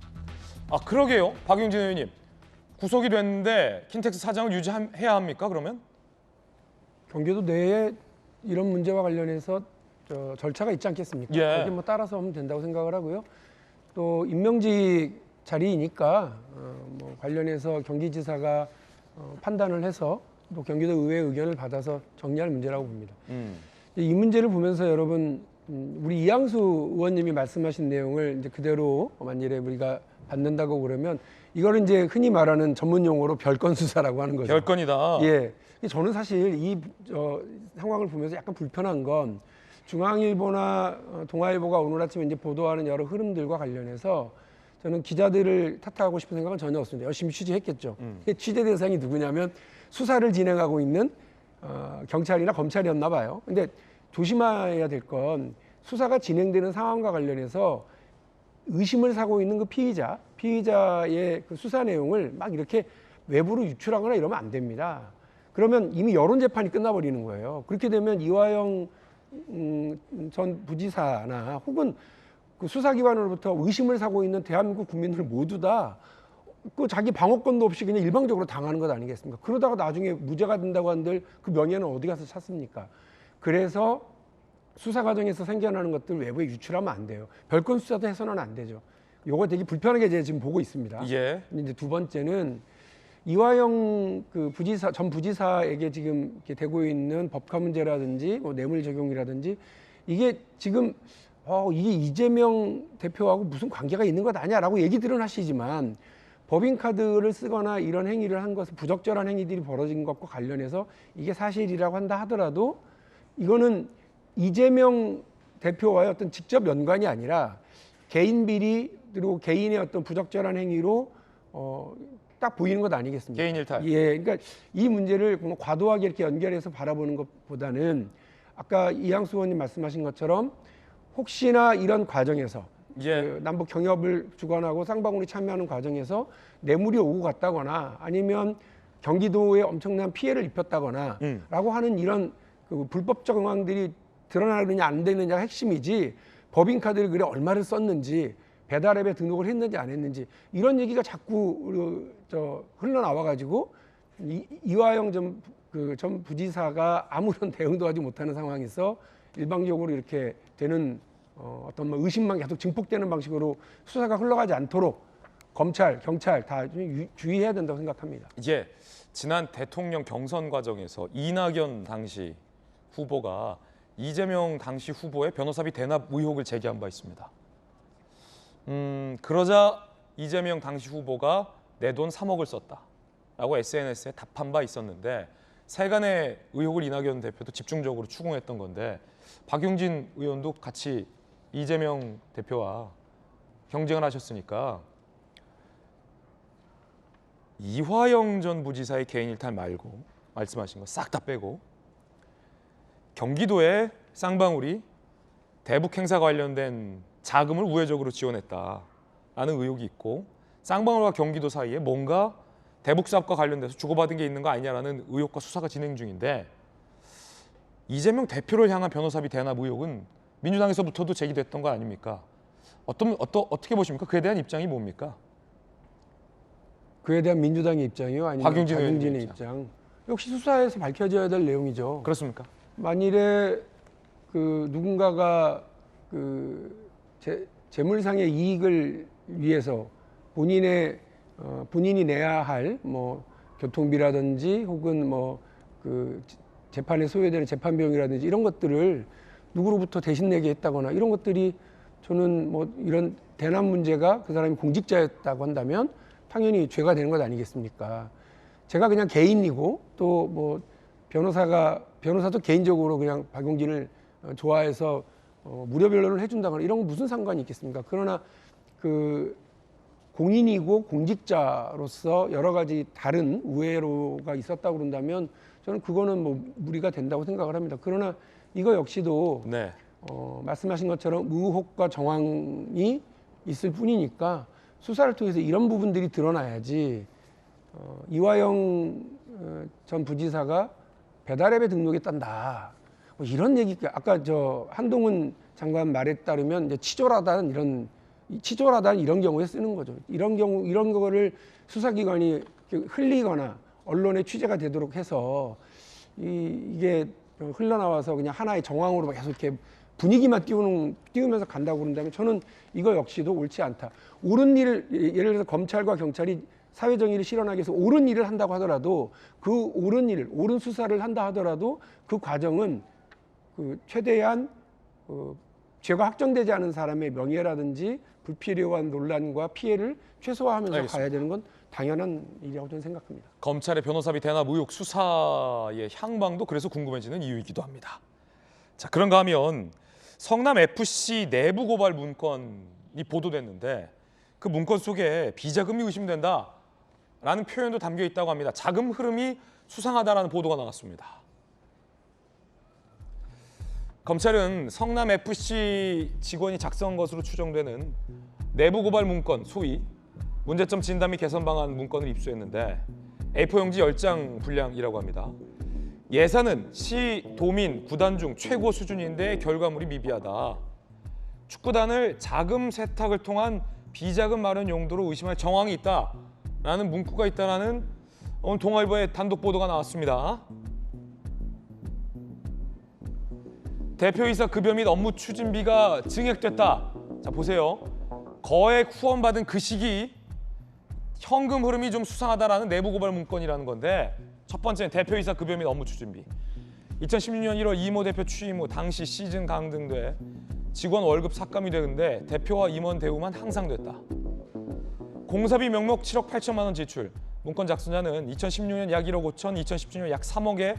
그러게요. 박용진 의원님. 구속이 됐는데 킨텍스 사장을 유지해야 합니까? 그러면? 경기도 내에 이런 문제와 관련해서 절차가 있지 않겠습니까? 예. 거기에 뭐 따라서 하면 된다고 생각을 하고요. 또 임명직 자리이니까 뭐 관련해서 경기지사가 판단을 해서 또 경기도 의회 의견을 받아서 정리할 문제라고 봅니다. 이 문제를 보면서 여러분 우리 이양수 의원님이 말씀하신 내용을 이제 그대로 만일에 우리가 받는다고 그러면 이거를 이제 흔히 말하는 전문 용어로 별건 수사라고 하는 거죠. 별건이다. 예. 저는 사실 이 상황을 보면서 약간 불편한 건 중앙일보나 동아일보가 오늘 아침에 이제 보도하는 여러 흐름들과 관련해서 저는 기자들을 탓하고 싶은 생각은 전혀 없습니다. 열심히 취재했겠죠. 취재 대상이 누구냐면 수사를 진행하고 있는 경찰이나 검찰이었나 봐요. 근데 조심해야 될 건 수사가 진행되는 상황과 관련해서 의심을 사고 있는 그 피의자의 그 수사 내용을 막 이렇게 외부로 유출하거나 이러면 안 됩니다. 그러면 이미 여론 재판이 끝나버리는 거예요. 그렇게 되면 이화영 전 부지사나 혹은 그 수사기관으로부터 의심을 사고 있는 대한민국 국민들 모두 다 그 자기 방어권도 없이 그냥 일방적으로 당하는 것 아니겠습니까? 그러다가 나중에 무죄가 된다고 한들 그 명예는 어디 가서 찾습니까? 그래서 수사 과정에서 생겨나는 것들 외부에 유출하면 안 돼요. 별건 수사도 해서는 안 되죠. 요거 되게 불편하게 제가 지금 보고 있습니다. 예. 이제 두 번째는 이화영 그 부지사 전 부지사에게 지금 이렇게 되고 있는 법카 문제라든지 뭐 뇌물 적용이라든지 이게 지금 이게 이재명 대표하고 무슨 관계가 있는 것 아니야라고 얘기들은 하시지만 법인카드를 쓰거나 이런 행위를 한 것은 부적절한 행위들이 벌어진 것과 관련해서 이게 사실이라고 한다 하더라도 이거는 이재명 대표와의 어떤 직접 연관이 아니라 개인 비리 그리고 개인의 어떤 부적절한 행위로 딱 보이는 것 아니겠습니까? 개인 일탈. 예, 그러니까 이 문제를 뭐 과도하게 이렇게 연결해서 바라보는 것보다는 아까 이양수 의원님 말씀하신 것처럼 혹시나 이런 과정에서 예. 그 남북 경협을 주관하고 쌍방울이 참여하는 과정에서 뇌물이 오고 갔다거나 아니면 경기도에 엄청난 피해를 입혔다거나 라고 하는 이런 그 불법 정황들이 드러나느냐 안 되느냐가 핵심이지 법인카드를 그래 얼마를 썼는지 배달앱에 등록을 했는지 안 했는지 이런 얘기가 자꾸 흘러나와가지고 이화영 전 부지사가 아무런 대응도 하지 못하는 상황에서 일방적으로 이렇게 되는 어떤 뭐 의심만 계속 증폭되는 방식으로 수사가 흘러가지 않도록 검찰, 경찰 다 주의해야 된다고 생각합니다. 예, 지난 대통령 경선 과정에서 이낙연 당시 후보가 이재명 당시 후보의 변호사비 대납 의혹을 제기한 바 있습니다. 그러자 이재명 당시 후보가 내 돈 3억을 썼다라고 SNS에 답한 바 있었는데 세간의 의혹을 이낙연 대표도 집중적으로 추궁했던 건데 박용진 의원도 같이 이재명 대표와 경쟁을 하셨으니까 이화영 전 부지사의 개인 일탈 말고 말씀하신 거 싹 다 빼고 경기도에 쌍방울이 대북 행사 관련된 자금을 우회적으로 지원했다라는 의혹이 있고 쌍방울과 경기도 사이에 뭔가 대북 사업과 관련돼서 주고받은 게 있는 거 아니냐라는 의혹과 수사가 진행 중인데 이재명 대표를 향한 변호사비 대납 의혹은 민주당에서부터도 제기됐던 거 아닙니까? 어떻게 보십니까? 그에 대한 입장이 뭡니까? 그에 대한 민주당의 입장이요? 아니면 박용진의 입장? 역시 수사에서 밝혀져야 될 내용이죠. 그렇습니까? 만일에 그 누군가가 그 재물상의 이익을 위해서 본인이 내야 할 뭐 교통비라든지 혹은 뭐 그 재판에 소요되는 재판 비용이라든지 이런 것들을 누구로부터 대신 내게 했다거나 이런 것들이 저는 뭐 이런 대납 문제가 그 사람이 공직자였다고 한다면 당연히 죄가 되는 것 아니겠습니까? 제가 그냥 개인이고 또 뭐 변호사도 개인적으로 그냥 박용진을 좋아해서 무료 변론을 해준다거나 이런 건 무슨 상관이 있겠습니까? 그러나 그 공인이고 공직자로서 여러 가지 다른 우회로가 있었다고 그런다면 저는 그거는 뭐 무리가 된다고 생각을 합니다. 그러나 이거 역시도 네. 말씀하신 것처럼 의혹과 정황이 있을 뿐이니까 수사를 통해서 이런 부분들이 드러나야지 이화영 전 부지사가 배달앱에 등록했단다. 뭐 이런 얘기 아까 한동훈 장관 말에 따르면 이제 치졸하다는 이런 경우에 쓰는 거죠. 이런 거를 수사기관이 흘리거나 언론에 취재가 되도록 해서 이게 흘러나와서 그냥 하나의 정황으로 계속 이렇게 분위기만 띄우면서 간다고 그런다면 저는 이거 역시도 옳지 않다. 옳은 일을 예를 들어서 검찰과 경찰이 사회정의를 실현하기 위해서 옳은 일을 한다고 하더라도 그 옳은 일, 옳은 수사를 한다 하더라도 그 과정은 그 최대한 죄가 확정되지 않은 사람의 명예라든지 불필요한 논란과 피해를 최소화하면서 알겠습니다. 가야 되는 건 당연한 일이라고 저는 생각합니다. 검찰의 변호사비 대납 의혹 수사의 향방도 그래서 궁금해지는 이유이기도 합니다. 자, 그런가 하면 성남 FC 내부 고발 문건이 보도됐는데 그 문건 속에 비자금이 의심된다라는 표현도 담겨 있다고 합니다. 자금 흐름이 수상하다라는 보도가 나왔습니다. 검찰은 성남 FC 직원이 작성한 것으로 추정되는 내부 고발 문건, 소위 문제점 진단 및 개선 방안 문건을 입수했는데 A4 용지 10장 분량이라고 합니다. 예산은 시, 도민, 구단 중 최고 수준인데 결과물이 미비하다. 축구단을 자금 세탁을 통한 비자금 마련 용도로 의심할 정황이 있다. 라는 문구가 있다라는 오늘 동아일보의 단독 보도가 나왔습니다. 대표이사 급여 및 업무 추진비가 증액됐다. 자, 보세요. 거액 후원받은 그 시기 현금 흐름이 좀 수상하다라는 내부 고발 문건이라는 건데, 첫 번째는 대표이사 급여 및 업무 추진비. 2016년 1월 이모 대표 취임 후 당시 시즌 강등돼 직원 월급 삭감이 되는데 대표와 임원 대우만 향상됐다. 공사비 명목 7억 8천만 원 지출. 문건 작성자는 2016년 약 1억 5천, 2017년 약 3억에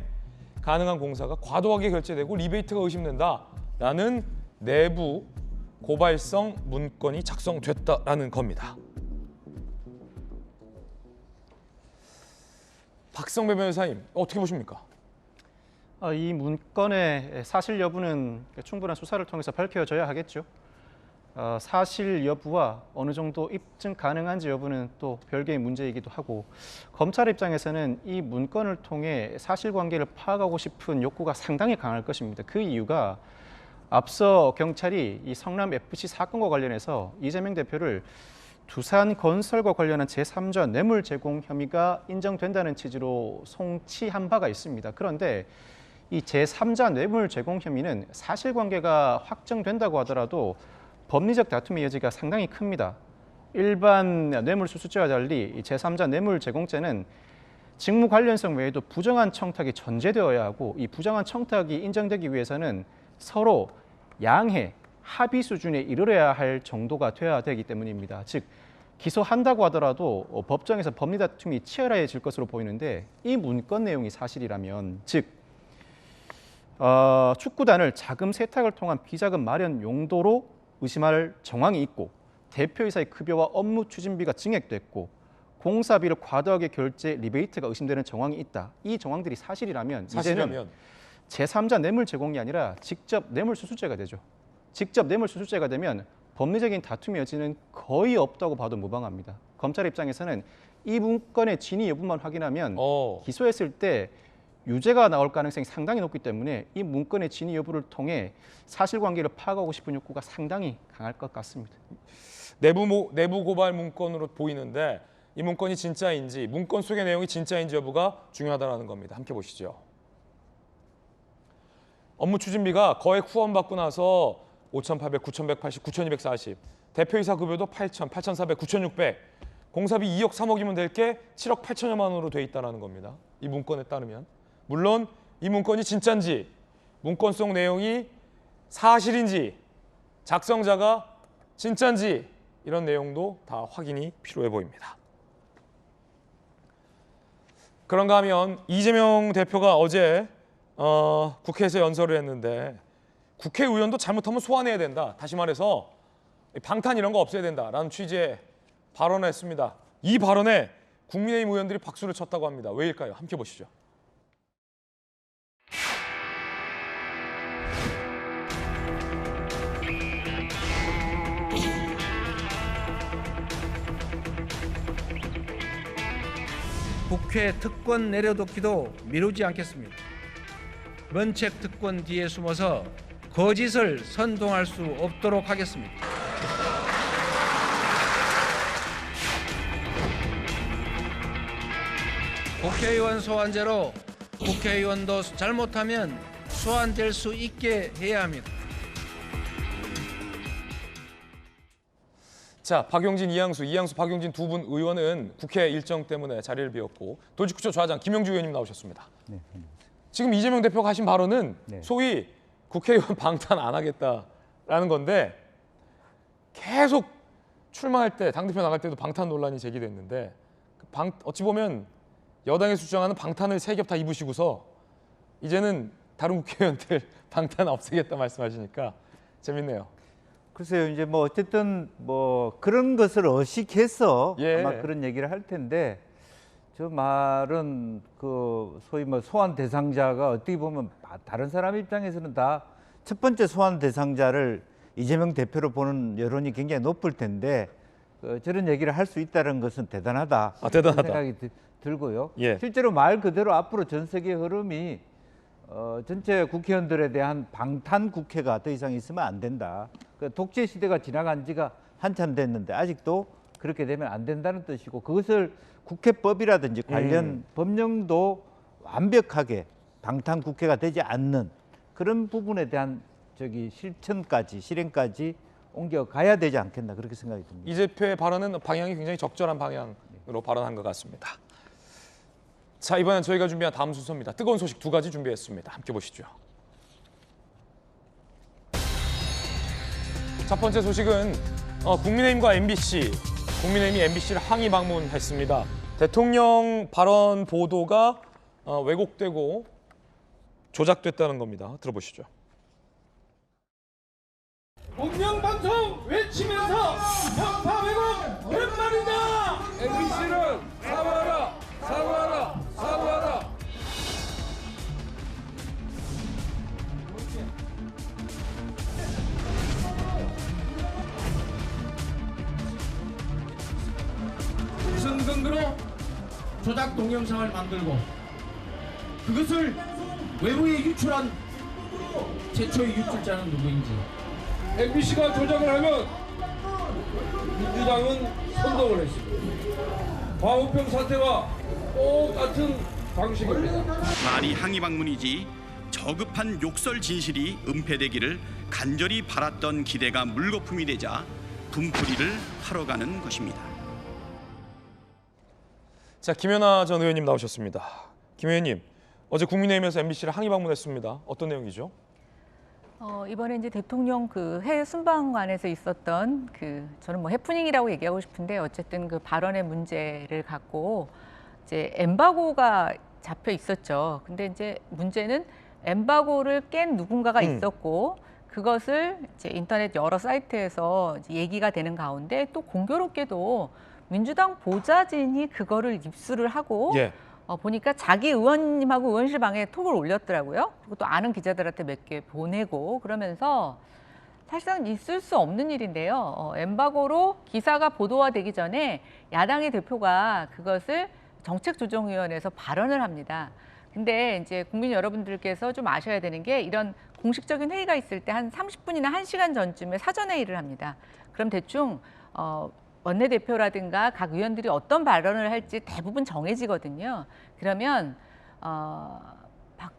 가능한 공사가 과도하게 결제되고 리베이트가 의심된다라는 내부 고발성 문건이 작성됐다라는 겁니다. 박성배 변호사님, 어떻게 보십니까? 이 문건의 사실 여부는 충분한 수사를 통해서 밝혀져야 하겠죠. 사실 여부와 어느 정도 입증 가능한지 여부는 또 별개의 문제이기도 하고, 검찰 입장에서는 이 문건을 통해 사실관계를 파악하고 싶은 욕구가 상당히 강할 것입니다. 그 이유가 앞서 경찰이 이 성남 FC 사건과 관련해서 이재명 대표를 두산건설과 관련한 제3자 뇌물 제공 혐의가 인정된다는 취지로 송치한 바가 있습니다. 그런데 이 제3자 뇌물 제공 혐의는 사실관계가 확정된다고 하더라도 법리적 다툼의 여지가 상당히 큽니다. 일반 뇌물수수죄와 달리 이 제3자 뇌물 제공죄는 직무 관련성 외에도 부정한 청탁이 전제되어야 하고, 이 부정한 청탁이 인정되기 위해서는 서로 양해, 합의 수준에 이르러야 할 정도가 되어야 되기 때문입니다. 즉, 기소한다고 하더라도 법정에서 법리 다툼이 치열해질 것으로 보이는데, 이 문건 내용이 사실이라면, 즉 축구단을 자금 세탁을 통한 비자금 마련 용도로 의심할 정황이 있고, 대표이사의 급여와 업무 추진비가 증액됐고, 공사비를 과도하게 결제 리베이트가 의심되는 정황이 있다. 이 정황들이 사실이라면 이제는 제3자 뇌물 제공이 아니라 직접 뇌물수수죄가 되죠. 직접 뇌물수수죄가 되면 법리적인 다툼의 여지는 거의 없다고 봐도 무방합니다. 검찰 입장에서는 이 문건의 진위 여부만 확인하면 기소했을 때 유죄가 나올 가능성이 상당히 높기 때문에 이 문건의 진위 여부를 통해 사실관계를 파악하고 싶은 욕구가 상당히 강할 것 같습니다. 내부 고발 문건으로 보이는데, 이 문건이 진짜인지, 문건 속의 내용이 진짜인지 여부가 중요하다는 겁니다. 함께 보시죠. 업무 추진비가 거액 후원받고 나서 5,800, 9,180, 9,240, 대표이사 급여도 8,000, 8,400, 9,600, 공사비 2억, 3억이면 될 게 7억 8천여만 원으로 돼 있다는 겁니다. 이 문건에 따르면. 물론 이 문건이 진짜인지, 문건 속 내용이 사실인지, 작성자가 진짜인지, 이런 내용도 다 확인이 필요해 보입니다. 그런가 하면 이재명 대표가 어제 국회에서 연설을 했는데, 국회의원도 잘못하면 소환해야 된다. 다시 말해서 방탄 이런 거 없애야 된다라는 취지의 발언을 했습니다. 이 발언에 국민의힘 의원들이 박수를 쳤다고 합니다. 왜일까요? 함께 보시죠. 국회 특권 내려놓기도 미루지 않겠습니다. 면책 특권 뒤에 숨어서 거짓을 선동할 수 없도록 하겠습니다. 국회의원 소환제로 국회의원도 잘못하면 소환될 수 있게 해야 합니다. 자, 박용진, 이양수, 박용진 두 분 의원은 국회 일정 때문에 자리를 비웠고, 도지구청 좌장 김영주 의원님 나오셨습니다. 네. 지금 이재명 대표가 하신 발언은 네. 소위 국회의원 방탄 안 하겠다라는 건데, 계속 출마할 때, 당대표 나갈 때도 방탄 논란이 제기됐는데, 어찌 보면 여당에서 주장하는 방탄을 세 겹 다 입으시고서 이제는 다른 국회의원들 방탄 없애겠다 말씀하시니까 재밌네요. 글쎄요, 이제 뭐 어쨌든 뭐 그런 것을 의식해서 예. 아마 그런 얘기를 할 텐데, 저 말은 그 소위 뭐 소환 대상자가 어떻게 보면 다른 사람 입장에서는 다 첫 번째 소환 대상자를 이재명 대표로 보는 여론이 굉장히 높을 텐데, 저런 얘기를 할 수 있다는 것은 대단하다. 대단하다. 생각이 들고요. 예. 실제로 말 그대로 앞으로 전 세계 흐름이 전체 국회의원들에 대한 방탄 국회가 더 이상 있으면 안 된다. 독재 시대가 지나간 지가 한참 됐는데 아직도 그렇게 되면 안 된다는 뜻이고 그것을 국회법이라든지 관련 법령도 완벽하게 방탄 국회가 되지 않는 그런 부분에 대한 실행까지 옮겨가야 되지 않겠나 그렇게 생각이 듭니다. 이 대표의 발언은 방향이 굉장히 적절한 방향으로 발언한 것 같습니다. 자, 이번엔 저희가 준비한 다음 순서입니다. 뜨거운 소식 2가지 준비했습니다. 함께 보시죠. 첫 번째 소식은 국민의힘과 MBC, 국민의힘이 MBC를 항의 방문했습니다. 대통령 발언 보도가 왜곡되고 조작됐다는 겁니다. 들어보시죠. 공영방송 외치면서 편파 왜곡 오랜만이다. MBC는 사과하라, 사과하라, 사과하라. 무슨 근거로 조작 동영상을 만들고 그것을 외부에 유출한 최초의 유출자는 누구인지. MBC가 조작을 하면 민주당은 선동을 했습니다. 광우병 사태와 똑같은 방식입니다. 말이 항의 방문이지 저급한 욕설 진실이 은폐되기를 간절히 바랐던 기대가 물거품이 되자 분풀이를 하러 가는 것입니다. 자, 김연아 전 의원님 나오셨습니다. 김 의원님, 어제 국민의힘에서 MBC를 항의 방문했습니다. 어떤 내용이죠? 이번에 이제 대통령 그 해외 순방안에서 있었던 저는 뭐 해프닝이라고 얘기하고 싶은데 어쨌든 그 발언의 문제를 갖고 이제 엠바고가 잡혀 있었죠. 근데 이제 문제는 엠바고를 깬 누군가가 있었고 그것을 이제 인터넷 여러 사이트에서 이제 얘기가 되는 가운데 또 공교롭게도 민주당 보좌진이 그거를 입수를 하고 보니까 자기 의원님하고 의원실 방에 톡을 올렸더라고요. 그리고 또 아는 기자들한테 몇 개 보내고 그러면서 사실상 있을 수 없는 일인데요. 엠바고로 기사가 보도화되기 전에 야당의 대표가 그것을 정책조정위원회에서 발언을 합니다. 근데 이제 국민 여러분들께서 좀 아셔야 되는 게 이런 공식적인 회의가 있을 때 한 30분이나 1시간 전쯤에 사전회의를 합니다. 그럼 대충 원내대표라든가 각 의원들이 어떤 발언을 할지 대부분 정해지거든요. 그러면 박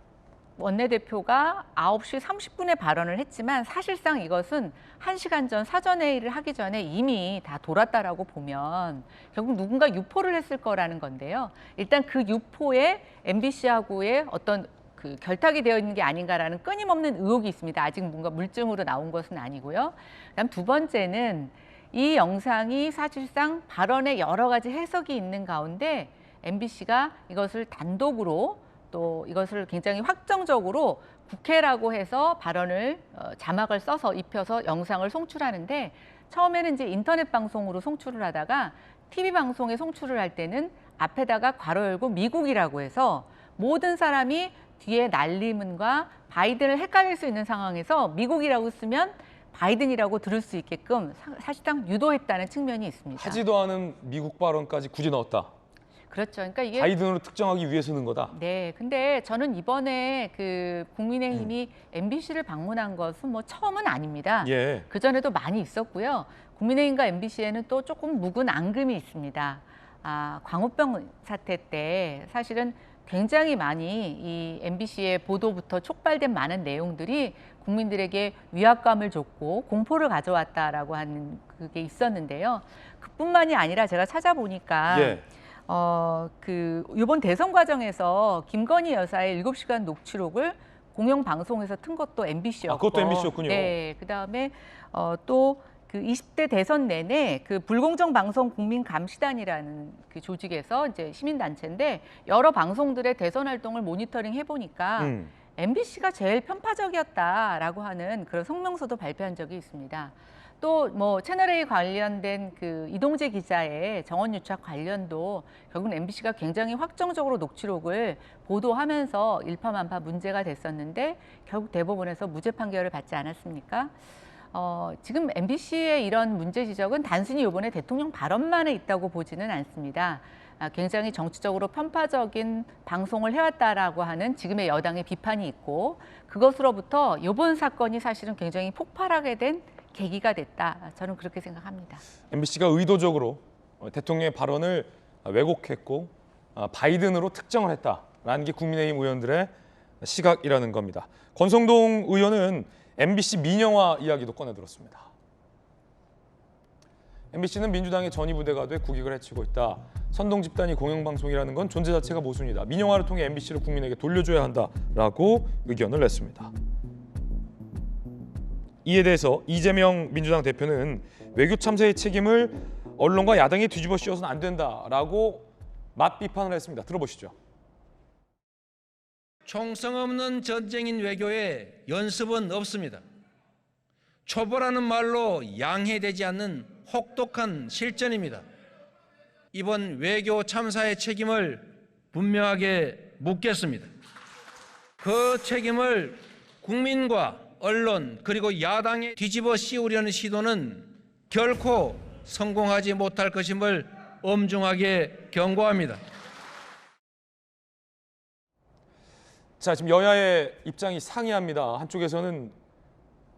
원내대표가 9시 30분에 발언을 했지만 사실상 이것은 1시간 전 사전회의를 하기 전에 이미 다 돌았다라고 보면 결국 누군가 유포를 했을 거라는 건데요. 일단 그 유포에 MBC하고의 어떤 그 결탁이 되어 있는 게 아닌가라는 끊임없는 의혹이 있습니다. 아직 뭔가 물증으로 나온 것은 아니고요. 그다음 두 번째는 이 영상이 사실상 발언에 여러 가지 해석이 있는 가운데 MBC가 이것을 단독으로 또 이것을 굉장히 확정적으로 국회라고 해서 발언을 자막을 써서 입혀서 영상을 송출하는데 처음에는 이제 인터넷 방송으로 송출을 하다가 TV 방송에 송출을 할 때는 앞에다가 괄호 열고 미국이라고 해서 모든 사람이 뒤에 날리문과 바이든을 헷갈릴 수 있는 상황에서 미국이라고 쓰면 바이든이라고 들을 수 있게끔 사실상 유도했다는 측면이 있습니다. 하지도 않은 미국 발언까지 굳이 넣었다. 그렇죠. 그러니까 이게 바이든으로 특정하기 위해서 넣은 거다. 네. 근데 저는 이번에 그 국민의힘이 MBC를 방문한 것은 뭐 처음은 아닙니다. 그 전에도 많이 있었고요. 국민의힘과 MBC에는 또 조금 묵은 앙금이 있습니다. 광우병 사태 때 사실은 굉장히 많이 이 MBC의 보도부터 촉발된 많은 내용들이 국민들에게 위압감을 줬고 공포를 가져왔다라고 하는 그게 있었는데요. 그뿐만이 아니라 제가 찾아보니까 이번 대선 과정에서 김건희 여사의 7시간 녹취록을 공영방송에서 튼 것도 MBC였고. 그것도 MBC였군요. 네. 그다음에 또 그 20대 대선 내내 그 불공정 방송 국민감시단이라는 그 조직에서 이제 시민단체인데 여러 방송들의 대선 활동을 모니터링 해보니까 MBC가 제일 편파적이었다라고 하는 그런 성명서도 발표한 적이 있습니다. 또 뭐 채널A 관련된 그 이동재 기자의 정원 유착 관련도 결국은 MBC가 굉장히 확정적으로 녹취록을 보도하면서 일파만파 문제가 됐었는데 결국 대법원에서 무죄 판결을 받지 않았습니까? 지금 MBC의 이런 문제 지적은 단순히 이번에 대통령 발언만에 있다고 보지는 않습니다. 굉장히 정치적으로 편파적인 방송을 해왔다라고 하는 지금의 여당의 비판이 있고 그것으로부터 이번 사건이 사실은 굉장히 폭발하게 된 계기가 됐다. 저는 그렇게 생각합니다. MBC가 의도적으로 대통령의 발언을 왜곡했고 바이든으로 특정을 했다라는 게 국민의힘 의원들의 시각이라는 겁니다. 권성동 의원은 MBC 민영화 이야기도 꺼내들었습니다. MBC는 민주당의 전위부대가 돼 국익을 해치고 있다. 선동 집단이 공영방송이라는 건 존재 자체가 모순이다. 민영화를 통해 MBC를 국민에게 돌려줘야 한다라고 의견을 냈습니다. 이에 대해서 이재명 민주당 대표는 외교 참사의 책임을 언론과 야당이 뒤집어 씌워서는 안 된다라고 맞비판을 했습니다. 들어보시죠. 총성 없는 전쟁인 외교에 연습은 없습니다. 초보라는 말로 양해되지 않는 혹독한 실전입니다. 이번 외교 참사의 책임을 분명하게 묻겠습니다. 그 책임을 국민과 언론 그리고 야당에 뒤집어 씌우려는 시도는 결코 성공하지 못할 것임을 엄중하게 경고합니다. 자, 지금 여야의 입장이 상이합니다. 한쪽에서는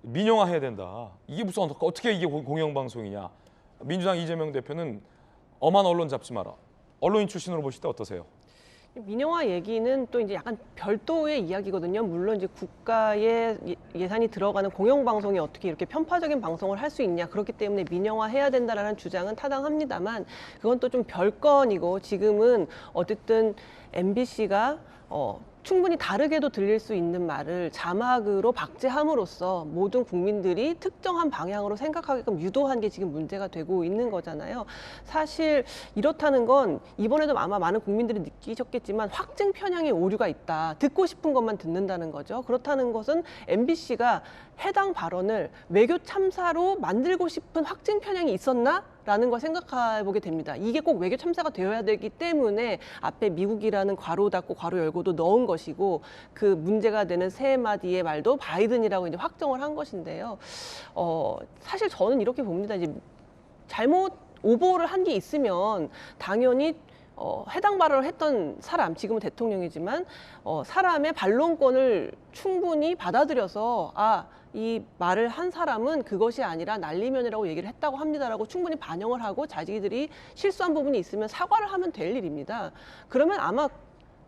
민영화해야 된다. 이게 무슨 어떻게 이게 공영방송이냐. 민주당 이재명 대표는 엄한 언론 잡지 마라. 언론인 출신으로 보실 때 어떠세요? 민영화 얘기는 또 이제 약간 별도의 이야기거든요. 물론 이제 국가의 예산이 들어가는 공영방송이 어떻게 이렇게 편파적인 방송을 할 수 있냐. 그렇기 때문에 민영화해야 된다라는 주장은 타당합니다만 그건 또 좀 별건이고 지금은 어쨌든 MBC가 충분히 다르게도 들릴 수 있는 말을 자막으로 박제함으로써 모든 국민들이 특정한 방향으로 생각하게끔 유도한 게 지금 문제가 되고 있는 거잖아요. 사실 이렇다는 건 이번에도 아마 많은 국민들이 느끼셨겠지만 확증 편향의 오류가 있다. 듣고 싶은 것만 듣는다는 거죠. 그렇다는 것은 MBC가 해당 발언을 외교 참사로 만들고 싶은 확증 편향이 있었나? 라는 걸 생각해 보게 됩니다. 이게 꼭 외교 참사가 되어야 되기 때문에 앞에 미국이라는 괄호 닫고 괄호 열고도 넣은 것이고 그 문제가 되는 세 마디의 말도 바이든이라고 이제 확정을 한 것인데요. 사실 저는 이렇게 봅니다. 이제 잘못 오보를 한 게 있으면 당연히 해당 발언을 했던 사람, 지금은 대통령이지만 사람의 반론권을 충분히 받아들여서 이 말을 한 사람은 그것이 아니라 난리면이라고 얘기를 했다고 합니다라고 충분히 반영을 하고 자기들이 실수한 부분이 있으면 사과를 하면 될 일입니다. 그러면 아마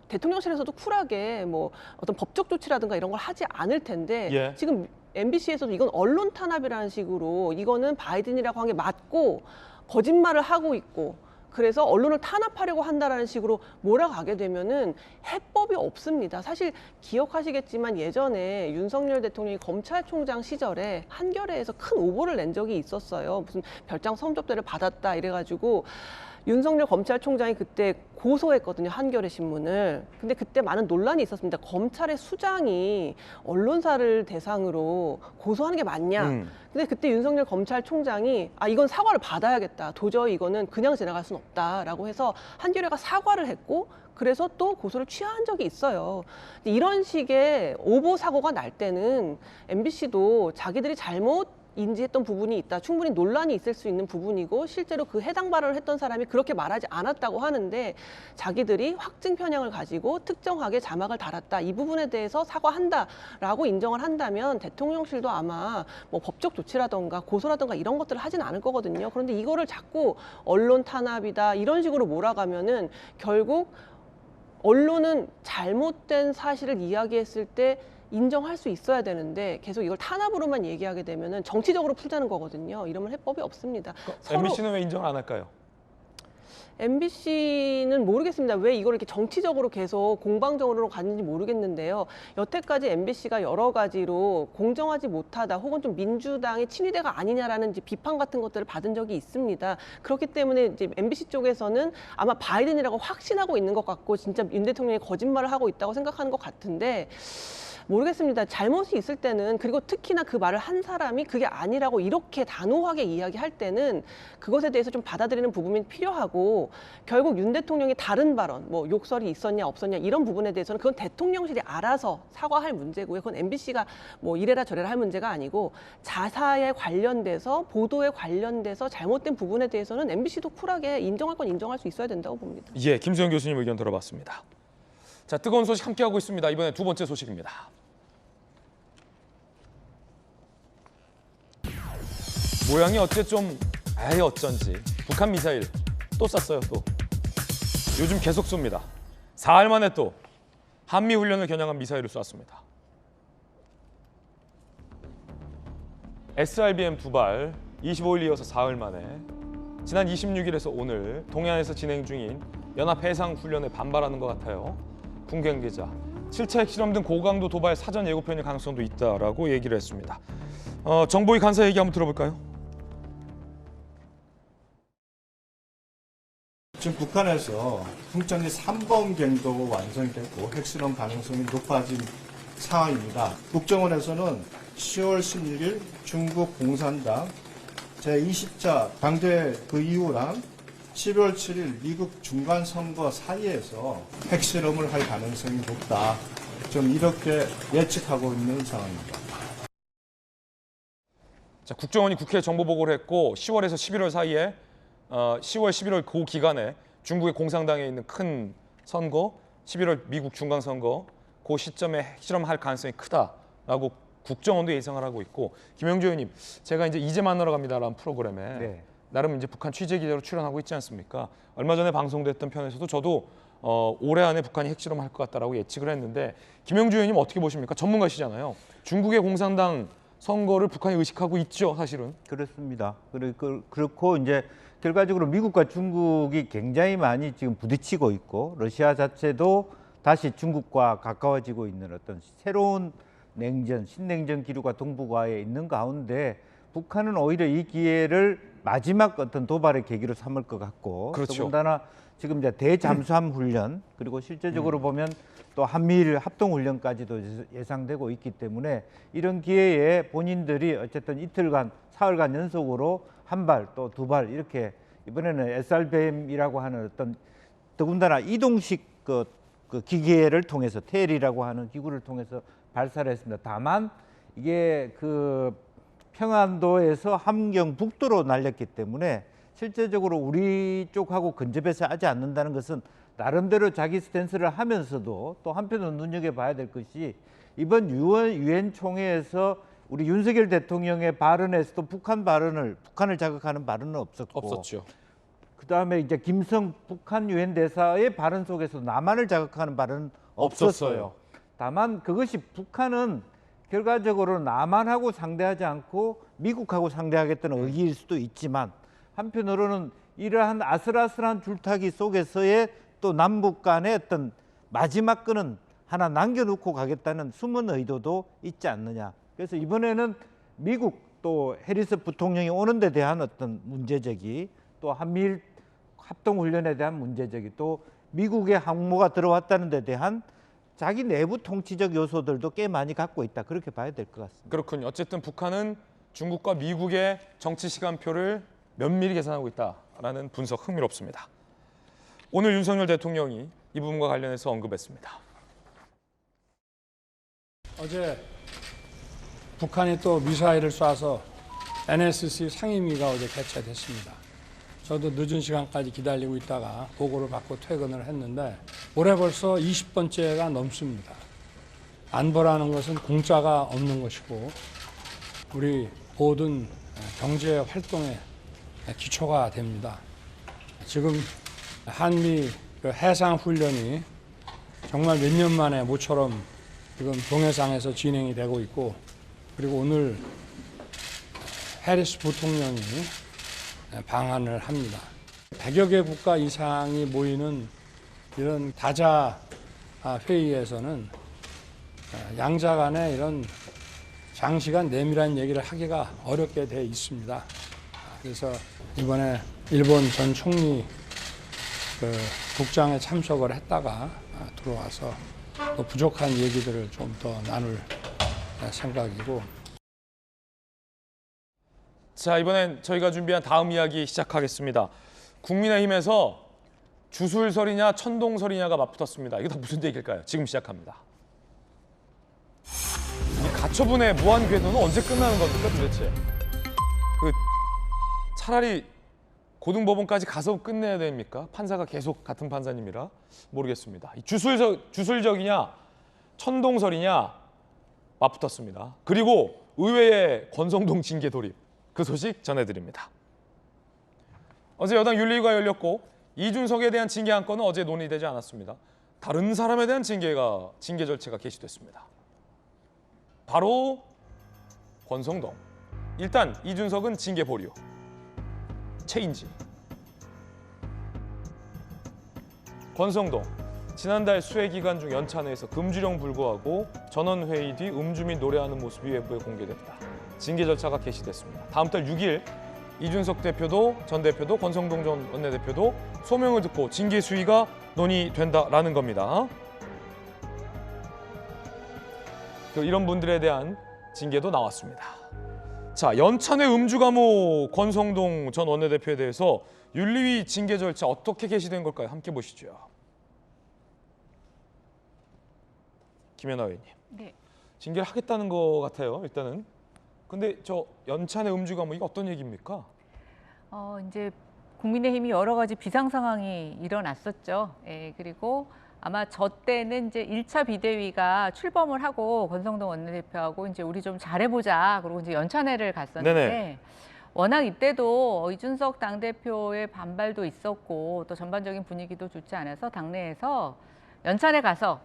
대통령실에서도 쿨하게 뭐 어떤 법적 조치라든가 이런 걸 하지 않을 텐데 예. 지금 MBC에서도 이건 언론 탄압이라는 식으로 이거는 바이든이라고 한 게 맞고 거짓말을 하고 있고 그래서 언론을 탄압하려고 한다라는 식으로 몰아가게 되면은 해법이 없습니다. 사실 기억하시겠지만 예전에 윤석열 대통령이 검찰총장 시절에 한겨레에서 큰 오보를 낸 적이 있었어요. 무슨 별장 성접대를 받았다 이래가지고 윤석열 검찰총장이 그때 고소했거든요. 한겨레 신문을. 근데 그때 많은 논란이 있었습니다. 검찰의 수장이 언론사를 대상으로 고소하는 게 맞냐. 근데 그때 윤석열 검찰총장이 이건 사과를 받아야겠다. 도저히 이거는 그냥 지나갈 수는 없다라고 해서 한겨레가 사과를 했고 그래서 또 고소를 취하한 적이 있어요. 이런 식의 오보 사고가 날 때는 MBC도 자기들이 잘못 인지했던 부분이 있다. 충분히 논란이 있을 수 있는 부분이고 실제로 그 해당 발언을 했던 사람이 그렇게 말하지 않았다고 하는데 자기들이 확증 편향을 가지고 특정하게 자막을 달았다. 이 부분에 대해서 사과한다라고 인정을 한다면 대통령실도 아마 뭐 법적 조치라든가 고소라든가 이런 것들을 하진 않을 거거든요. 그런데 이거를 자꾸 언론 탄압이다 이런 식으로 몰아가면은 결국 언론은 잘못된 사실을 이야기했을 때 인정할 수 있어야 되는데 계속 이걸 탄압으로만 얘기하게 되면은 정치적으로 풀자는 거거든요. 이러면 해법이 없습니다. MBC는 왜 인정을 안 할까요? MBC는 모르겠습니다. 왜 이걸 이렇게 정치적으로 계속 공방적으로 갔는지 모르겠는데요. 여태까지 MBC가 여러 가지로 공정하지 못하다 혹은 좀 민주당의 친위대가 아니냐라는 이제 비판 같은 것들을 받은 적이 있습니다. 그렇기 때문에 이제 MBC 쪽에서는 아마 바이든이라고 확신하고 있는 것 같고 진짜 윤 대통령이 거짓말을 하고 있다고 생각하는 것 같은데 모르겠습니다. 잘못이 있을 때는 그리고 특히나 그 말을 한 사람이 그게 아니라고 이렇게 단호하게 이야기할 때는 그것에 대해서 좀 받아들이는 부분이 필요하고 결국 윤 대통령이 다른 발언, 뭐 욕설이 있었냐 없었냐 이런 부분에 대해서는 그건 대통령실이 알아서 사과할 문제고요. 그건 MBC가 뭐 이래라 저래라 할 문제가 아니고 자사에 관련돼서 보도에 관련돼서 잘못된 부분에 대해서는 MBC도 쿨하게 인정할 건 인정할 수 있어야 된다고 봅니다. 예, 김수영 교수님 의견 들어봤습니다. 자, 뜨거운 소식 함께하고 있습니다. 이번에 두 번째 소식입니다. 모양이 어째 좀 어쩐지 북한 미사일 또 쐈어요. 또 요즘 계속 쏩니다. 4일 만에 또 한미 훈련을 겨냥한 미사일을 쐈습니다. SRBM 2발 25일 이어서 4일 만에 지난 26일에서 오늘 동해안에서 진행 중인 연합 해상 훈련에 반발하는 것 같아요. 군 관계자 7차 핵실험 등 고강도 도발 사전 예고편일 가능성도 있다라고 얘기를 했습니다. 정보위 간사 얘기 한번 들어볼까요? 지금 북한에서 풍천리 3번갱도 완성이 됐고 핵실험 가능성이 높아진 상황입니다. 국정원에서는 10월 16일 중국 공산당 제20차 당대 그 이후랑 12월 7일 미국 중간선거 사이에서 핵실험을 할 가능성이 높다. 좀 이렇게 예측하고 있는 상황입니다. 자, 국정원이 국회에 정보 보고를 했고 10월에서 11월 사이에 10월, 11월 그 기간에 중국의 공산당에 있는 큰 선거, 11월 미국 중간선거 그 시점에 핵실험할 가능성이 크다라고 국정원도 예상을 하고 있고 김영주 의원님, 제가 이제 만나러 갑니다라는 프로그램에 나름 이제 북한 취재 기자로 출연하고 있지 않습니까? 얼마 전에 방송됐던 편에서도 저도 올해 안에 북한이 핵실험할 것 같다라고 예측을 했는데 김영주 의원님 어떻게 보십니까? 전문가시잖아요. 중국의 공산당 선거를 북한이 의식하고 있죠, 사실은. 그렇습니다. 그렇고 이제 결과적으로 미국과 중국이 굉장히 많이 지금 부딪히고 있고 러시아 자체도 다시 중국과 가까워지고 있는 어떤 새로운 냉전, 신냉전 기류가 동북아에 있는 가운데 북한은 오히려 이 기회를 마지막 어떤 도발의 계기로 삼을 것 같고 그렇죠. 더군다나 지금 이제 대잠수함 훈련 그리고 실제적으로 보면 또 한미일 합동 훈련까지도 예상되고 있기 때문에 이런 기회에 본인들이 어쨌든 이틀간, 사흘간 연속으로 한 발 또 두 발 이렇게 이번에는 SRBM이라고 하는 어떤 더군다나 이동식 그 기계를 통해서 테일이라고 하는 기구를 통해서 발사를 했습니다. 다만 이게 그 평안도에서 함경 북도로 날렸기 때문에 실제적으로 우리 쪽하고 근접해서 하지 않는다는 것은 나름대로 자기 스탠스를 하면서도 또 한편으로 눈여겨봐야 될 것이 이번 유엔 총회에서 우리 윤석열 대통령의 발언에서도 북한을 자극하는 발언은 없었죠. 그다음에 이제 김성 북한 유엔 대사의 발언 속에서 남한을 자극하는 발언은 없었어요. 다만 그것이 북한은 결과적으로 남한하고 상대하지 않고 미국하고 상대하겠다는 의기일 수도 있지만 한편으로는 이러한 아슬아슬한 줄타기 속에서의 또 남북 간의 어떤 마지막 끈은 하나 남겨놓고 가겠다는 숨은 의도도 있지 않느냐. 그래서 이번에는 미국 또 해리스 부통령이 오는 데 대한 어떤 문제제기 또 한미일 합동훈련에 대한 문제제기 또 미국의 항모가 들어왔다는 데 대한 자기 내부 통치적 요소들도 꽤 많이 갖고 있다. 그렇게 봐야 될 것 같습니다. 그렇군요. 어쨌든 북한은 중국과 미국의 정치 시간표를 면밀히 계산하고 있다라는 분석 흥미롭습니다. 오늘 윤석열 대통령이 이 부분과 관련해서 언급했습니다. 어제 북한이 또 미사일을 쏴서 NSC 상임위가 어제 개최됐습니다. 저도 늦은 시간까지 기다리고 있다가 보고를 받고 퇴근을 했는데 올해 벌써 20번째가 넘습니다. 안보라는 것은 공짜가 없는 것이고 우리 모든 경제 활동의 기초가 됩니다. 지금 한미 해상 훈련이 정말 몇 년 만에 모처럼 지금 동해상에서 진행이 되고 있고 그리고 오늘 해리스 부통령이 방한을 합니다. 100여 개 국가 이상이 모이는 이런 다자 회의에서는 양자 간에 이런 장시간 내밀한 얘기를 하기가 어렵게 돼 있습니다. 그래서 이번에 일본 전 총리 국장에 참석을 했다가 들어와서 또 부족한 얘기들을 좀 더 나눌 생각이고. 자, 이번엔 저희가 준비한 다음 이야기 시작하겠습니다. 국민의힘에서 주술설이냐 천동설이냐가 맞붙었습니다. 이게 다 무슨 얘기일까요? 지금 시작합니다. 이 가처분의 무한 궤도는 언제 끝나는 겁니까 도대체? 차라리 고등법원까지 가서 끝내야 됩니까? 판사가 계속 같은 판사님이라 모르겠습니다. 주술적이냐 천동설이냐 맞붙었습니다. 그리고 의회의 권성동 징계 돌입 그 소식 전해드립니다. 어제 여당 윤리위가 열렸고 이준석에 대한 징계 안건은 어제 논의되지 않았습니다. 다른 사람에 대한 징계 절차가 개시됐습니다. 바로 권성동. 일단 이준석은 징계 보류. 체인지. 권성동. 지난달 수해 기간 중 연찬회에서 금주령 불구하고 전원회의 뒤 음주 및 노래하는 모습이 외부에 공개됐다. 징계 절차가 개시됐습니다. 다음 달 6일 이준석 전 대표도 권성동 전 원내대표도 소명을 듣고 징계 수위가 논의된다라는 겁니다. 이런 분들에 대한 징계도 나왔습니다. 자, 연찬회 음주 감호 권성동 전 원내대표에 대해서 윤리위 징계 절차 어떻게 개시된 걸까요? 함께 보시죠. 김연아 의원님. 네. 징계를 하겠다는 것 같아요. 일단은. 근데 저 연찬회 음주 감호 이게 어떤 얘기입니까? 이제 국민의힘이 여러 가지 비상 상황이 일어났었죠. 예, 그리고 아마 저 때는 이제 1차 비대위가 출범을 하고 권성동 원내대표하고 이제 우리 좀 잘해보자. 그리고 이제 연찬회를 갔었는데 네네. 워낙 이때도 이준석 당대표의 반발도 있었고 또 전반적인 분위기도 좋지 않아서 당내에서 연찬회 가서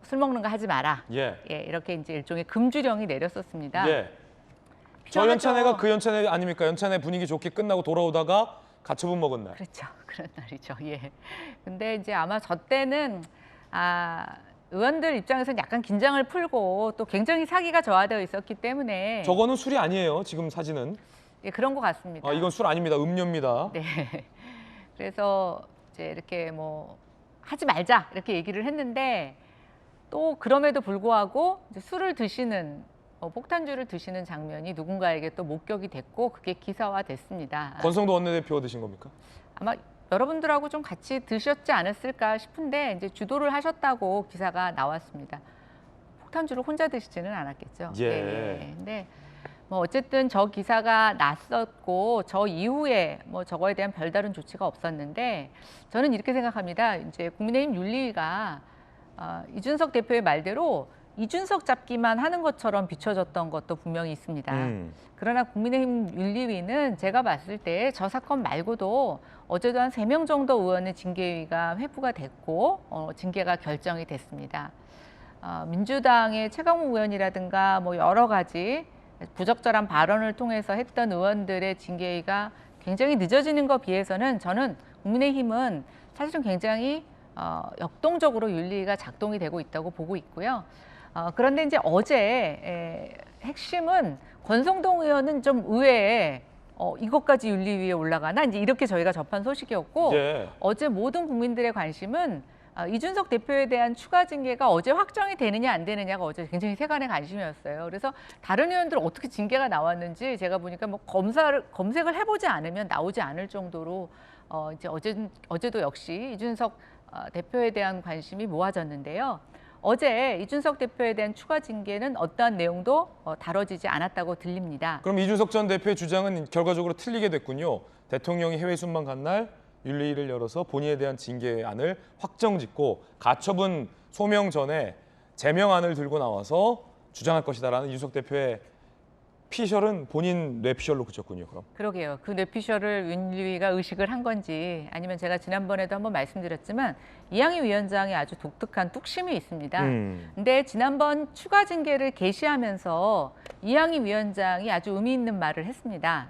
술 먹는 거 하지 마라. 예. 예, 이렇게 이제 일종의 금주령이 내렸었습니다. 예. 저 연찬회가 그 연찬회 아닙니까? 연찬회 분위기 좋게 끝나고 돌아오다가 가처분 먹은 날. 그렇죠. 그런 날이죠. 예. 근데 이제 아마 저 때는 의원들 입장에서는 약간 긴장을 풀고 또 굉장히 사기가 저하되어 있었기 때문에 저거는 술이 아니에요. 지금 사진은. 예, 그런 것 같습니다. 이건 술 아닙니다. 음료입니다. 네. 그래서 이제 이렇게 뭐 하지 말자 이렇게 얘기를 했는데 또 그럼에도 불구하고 이제 술을 드시는 폭탄주를 드시는 장면이 누군가에게 또 목격이 됐고 그게 기사화됐습니다. 권성동 원내대표가 드신 겁니까? 아마 여러분들하고 좀 같이 드셨지 않았을까 싶은데 이제 주도를 하셨다고 기사가 나왔습니다. 폭탄주를 혼자 드시지는 않았겠죠. 예. 네. 근데 뭐 어쨌든 저 기사가 났었고 저 이후에 뭐 저거에 대한 별다른 조치가 없었는데 저는 이렇게 생각합니다. 이제 국민의힘 윤리위가 이준석 대표의 말대로 이준석 잡기만 하는 것처럼 비춰졌던 것도 분명히 있습니다. 그러나 국민의힘 윤리위는 제가 봤을 때 저 사건 말고도 어제도 한 3명 정도 의원의 징계위가 회부가 됐고 징계가 결정이 됐습니다. 민주당의 최강욱 의원이라든가 뭐 여러 가지 부적절한 발언을 통해서 했던 의원들의 징계위가 굉장히 늦어지는 것에 비해서는 저는 국민의힘은 사실은 굉장히 역동적으로 윤리위가 작동이 되고 있다고 보고 있고요. 그런데 이제 어제 핵심은 권성동 의원은 좀 의외에 이것까지 윤리위에 올라가나 이제 이렇게 저희가 접한 소식이었고 예. 어제 모든 국민들의 관심은 이준석 대표에 대한 추가 징계가 어제 확정이 되느냐 안 되느냐가 어제 굉장히 세간의 관심이었어요. 그래서 다른 의원들 어떻게 징계가 나왔는지 제가 보니까 뭐 검색을 해보지 않으면 나오지 않을 정도로 이제 어제도 역시 이준석 대표에 대한 관심이 모아졌는데요. 어제 이준석 대표에 대한 추가 징계는 어떠한 내용도 다뤄지지 않았다고 들립니다. 그럼 이준석 전 대표의 주장은 결과적으로 틀리게 됐군요. 대통령이 해외 순방 간 날 윤리위를 열어서 본인에 대한 징계안을 확정짓고 가처분 소명 전에 제명안을 들고 나와서 주장할 것이다라는 이준석 대표의 피셜은 본인 뇌피셜로 그쳤군요. 그럼. 그러게요. 그 뇌피셜을 윤리위가 의식을 한 건지 아니면 제가 지난번에도 한번 말씀드렸지만 이양희 위원장이 아주 독특한 뚝심이 있습니다. 근데 지난번 추가 징계를 개시하면서 이양희 위원장이 아주 의미 있는 말을 했습니다.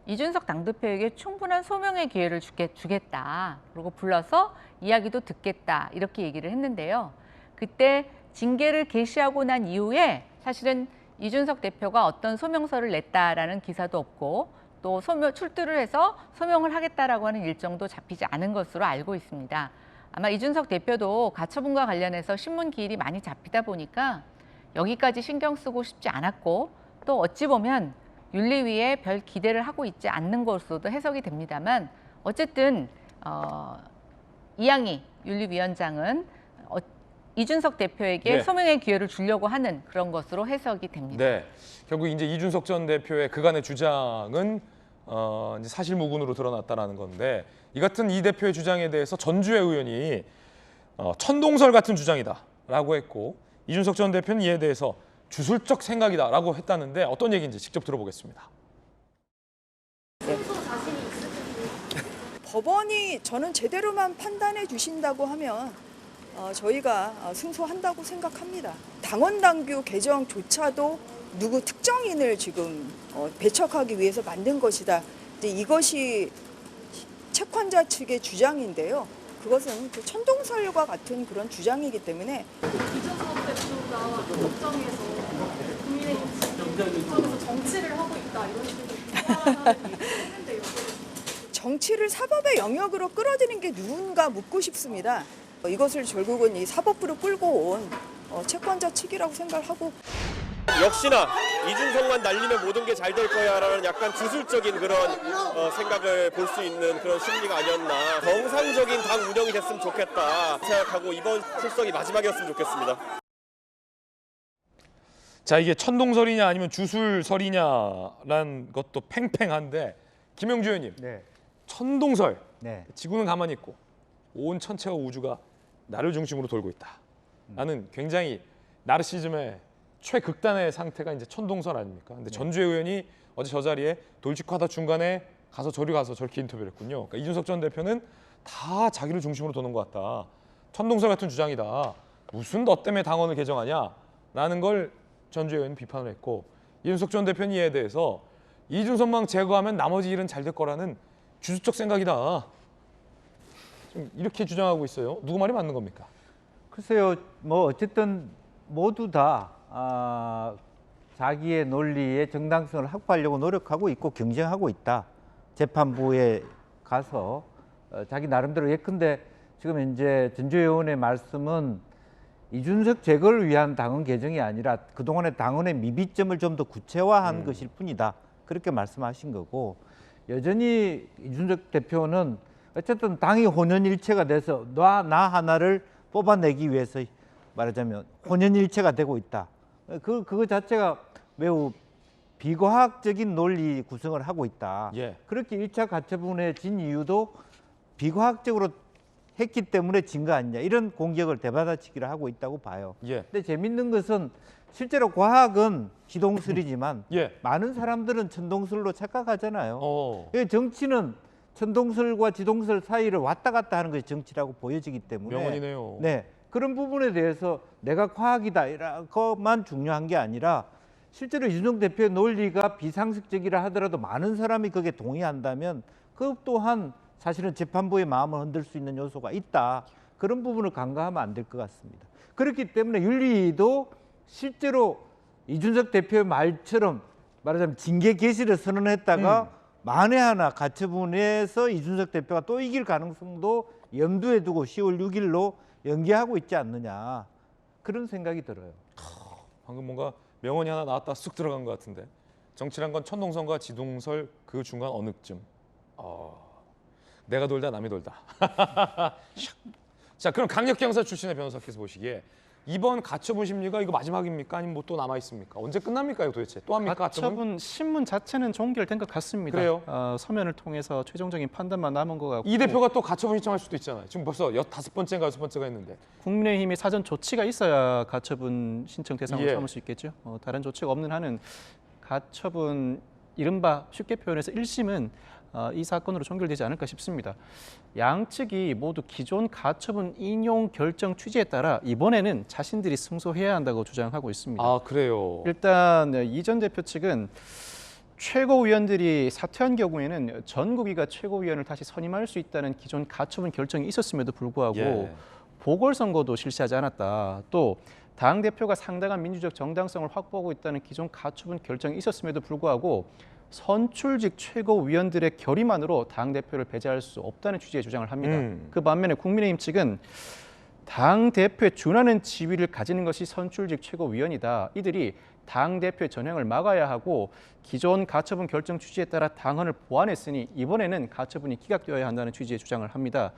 이준석 당대표에게 충분한 소명의 기회를 주겠다. 그리고 불러서 이야기도 듣겠다. 이렇게 얘기를 했는데요. 그때 징계를 개시하고 난 이후에 사실은 이준석 대표가 어떤 소명서를 냈다라는 기사도 없고 또 출두를 해서 소명을 하겠다라고 하는 일정도 잡히지 않은 것으로 알고 있습니다. 아마 이준석 대표도 가처분과 관련해서 신문 기일이 많이 잡히다 보니까 여기까지 신경 쓰고 싶지 않았고 또 어찌 보면 윤리위에 별 기대를 하고 있지 않는 것으로도 해석이 됩니다만 어쨌든 이양희 윤리위원장은 이준석 대표에게 네. 소명의 기회를 주려고 하는 그런 것으로 해석이 됩니다. 네, 결국 이제 이준석 전 대표의 그간의 주장은 이제 사실무근으로 드러났다라는 건데 이 같은 이 대표의 주장에 대해서 전주의 의원이 천동설 같은 주장이다라고 했고 이준석 전 대표는 이에 대해서 주술적 생각이다라고 했다는데 어떤 얘기인지 직접 들어보겠습니다. 승소 자신이 있으신지 법원이 저는 제대로만 판단해 주신다고 하면 저희가 승소한다고 생각합니다. 당원당규 개정조차도 누구 특정인을 지금 배척하기 위해서 만든 것이다. 이제 이것이 채권자 측의 주장인데요. 그것은 그 천동설과 같은 그런 주장이기 때문에 이준석 대표가 법정에서 국민의힘 법정에서 정치를 하고 있다 이런 식으로 비판하는 얘기를 했는데요. 정치를 사법의 영역으로 끌어들이는 게 누군가 묻고 싶습니다. 이것을 결국은 이 사법부로 끌고 온 채권자 측이라고 생각을 하고 역시나 이준석만 날리면 모든 게 잘 될 거야라는 약간 주술적인 그런 생각을 볼 수 있는 그런 심리가 아니었나. 정상적인 당 운영이 됐으면 좋겠다 생각하고 이번 출석이 마지막이었으면 좋겠습니다. 자, 이게 천동설이냐 아니면 주술설이냐라는 것도 팽팽한데 김영주 의원님, 네. 천동설, 네. 지구는 가만히 있고 온 천체와 우주가 나를 중심으로 돌고 있다. 라는 굉장히 나르시즘의 최극단의 상태가 이제 천동설 아닙니까? 근데 전주혜 의원이 어제 저 자리에 돌직하다 중간에 가서 저리 가서 저렇게 인터뷰를 했군요. 그러니까 이준석 전 대표는 다 자기를 중심으로 도는 것 같다. 천동설 같은 주장이다. 무슨 너 때문에 당원을 개정하냐라는 걸 전주혜 의원이 비판을 했고, 이준석 전 대표는 이에 대해서 이준석만 제거하면 나머지 일은 잘 될 거라는 주술적 생각이다. 좀 이렇게 주장하고 있어요. 누구 말이 맞는 겁니까? 글쎄요, 뭐 어쨌든 모두 다 자기의 논리의 정당성을 확보하려고 노력하고 있고 경쟁하고 있다. 재판부에 가서 자기 나름대로. 예컨대 지금 이제 전주혜 의원의 말씀은 이준석 제거를 위한 당원 개정이 아니라 그동안의 당원의 미비점을 좀 더 구체화한 것일 뿐이다. 그렇게 말씀하신 거고, 여전히 이준석 대표는 어쨌든 당이 혼연일체가 돼서 나 하나를 뽑아내기 위해서 말하자면 혼연일체가 되고 있다. 그거 자체가 매우 비과학적인 논리 구성을 하고 있다. 예. 그렇게 1차 가처분에 진 이유도 비과학적으로 했기 때문에 진 거 아니냐, 이런 공격을 대받아치기를 하고 있다고 봐요. 예. 근데 재밌는 것은 실제로 과학은 지동설이지만 예. 많은 사람들은 천동설로 착각하잖아요. 정치는 천동설과 지동설 사이를 왔다 갔다 하는 것이 정치라고 보여지기 때문에 명언이네요. 네, 그런 부분에 대해서 내가 과학이다 이런 것만 중요한 게 아니라 실제로 이준석 대표의 논리가 비상식적이라 하더라도 많은 사람이 거기에 동의한다면 그 또한 사실은 재판부의 마음을 흔들 수 있는 요소가 있다. 그런 부분을 간과하면 안 될 것 같습니다. 그렇기 때문에 윤리도 실제로 이준석 대표의 말처럼 말하자면 징계 개시를 선언했다가 만에 하나 가처분에서 이준석 대표가 또 이길 가능성도 염두에 두고 10월 6일로 연기하고 있지 않느냐, 그런 생각이 들어요. 방금 뭔가 명언이 하나 나왔다 쑥 들어간 것 같은데, 정치란 건 천동설과 지동설 그 중간 어느 쯤. 내가 돌다 남이 돌다. 자, 그럼 강력경사 출신의 변호사께서 보시기에 이번 가처분 심리가 이거 마지막입니까? 아니면 뭐 또 남아 있습니까? 언제 끝납니까? 이거 도대체 또 합니까? 가처분 신문 자체는 종결된 것 같습니다. 그래요? 서면을 통해서 최종적인 판단만 남은 것 같고. 이 대표가 또 가처분 신청할 수도 있잖아요. 지금 벌써 5번째인가 6번째가 했는데. 국민의힘이 사전 조치가 있어야 가처분 신청 대상으로 예. 삼을 수 있겠죠. 다른 조치가 없는 한은 가처분, 이른바 쉽게 표현해서 1심은 이 사건으로 종결되지 않을까 싶습니다. 양측이 모두 기존 가처분 인용 결정 취지에 따라 이번에는 자신들이 승소해야 한다고 주장하고 있습니다. 아, 그래요? 일단 이 전 대표 측은 최고위원들이 사퇴한 경우에는 전국위가 최고위원을 다시 선임할 수 있다는 기존 가처분 결정이 있었음에도 불구하고 예. 보궐선거도 실시하지 않았다. 또 당대표가 상당한 민주적 정당성을 확보하고 있다는 기존 가처분 결정이 있었음에도 불구하고 선출직 최고위원들의 결의만으로 당대표를 배제할 수 없다는 취지의 주장을 합니다. 그 반면에 국민의힘 측은 당대표에 준하는 지위를 가지는 것이 선출직 최고위원이다. 이들이 당대표의 전횡을 막아야 하고 기존 가처분 결정 취지에 따라 당헌을 보완했으니 이번에는 가처분이 기각되어야 한다는 취지의 주장을 합니다.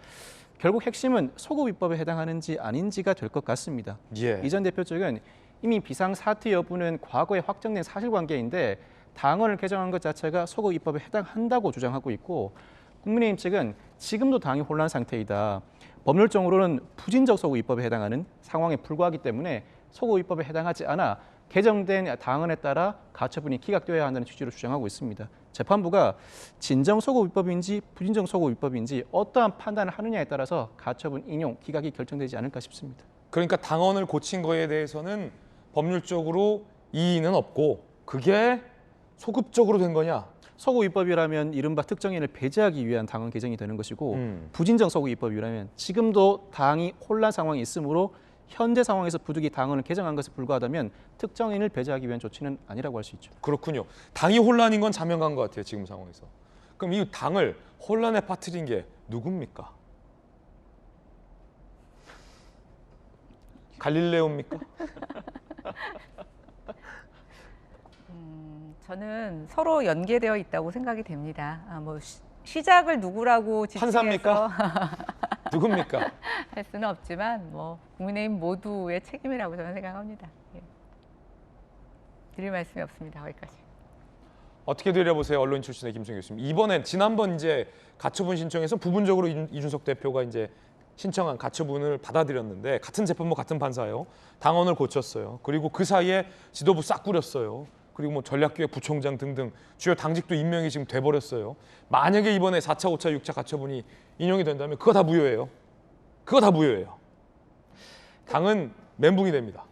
결국 핵심은 소급입법에 해당하는지 아닌지가 될 것 같습니다. 예. 이 전 대표 측은 이미 비상사퇴 여부는 과거에 확정된 사실관계인데 당헌을 개정한 것 자체가 소급입법에 해당한다고 주장하고 있고, 국민의힘 측은 지금도 당이 혼란 상태이다. 법률적으로는 부진적 소급입법에 해당하는 상황에 불과하기 때문에 소급입법에 해당하지 않아 개정된 당헌에 따라 가처분이 기각되어야 한다는 취지로 주장하고 있습니다. 재판부가 진정 소급 위법인지 부진정 소급 위법인지 어떠한 판단을 하느냐에 따라서 가처분 인용 기각이 결정되지 않을까 싶습니다. 그러니까 당헌을 고친 거에 대해서는 법률적으로 이의는 없고 그게 소급적으로 된 거냐? 소급 위법이라면 이른바 특정인을 배제하기 위한 당헌 개정이 되는 것이고 부진정 소급 위법이라면 지금도 당이 혼란 상황이 있으므로 현재 상황에서 부득이 당헌을 개정한 것에 불과하다면 특정인을 배제하기 위한 조치는 아니라고 할 수 있죠. 그렇군요. 당이 혼란인 건 자명한 것 같아요. 지금 상황에서. 그럼 이 당을 혼란에 빠뜨린 게 누굽니까? 갈릴레오입니까? 저는 서로 연계되어 있다고 생각이 됩니다. 시작을 누구라고 판사입니까? 누굽니까? 할 수는 없지만 국민의힘 모두의 책임이라고 저는 생각합니다. 예. 드릴 말씀이 없습니다. 거기까지. 어떻게 들여보세요, 언론 출신의 김성규 교수님. 이번엔 지난번 이제 가처분 신청에서 부분적으로 이준석 대표가 이제 신청한 가처분을 받아들였는데 같은 재판부 같은 판사예요. 당헌을 고쳤어요. 그리고 그 사이에 지도부 싹 꾸렸어요. 그리고 전략기획 부총장 등등 주요 당직도 임명이 지금 돼버렸어요. 만약에 이번에 4차, 5차, 6차 가처분이 인용이 된다면 그거 다 무효예요. 그거 다 무효예요. 당은 멘붕이 됩니다.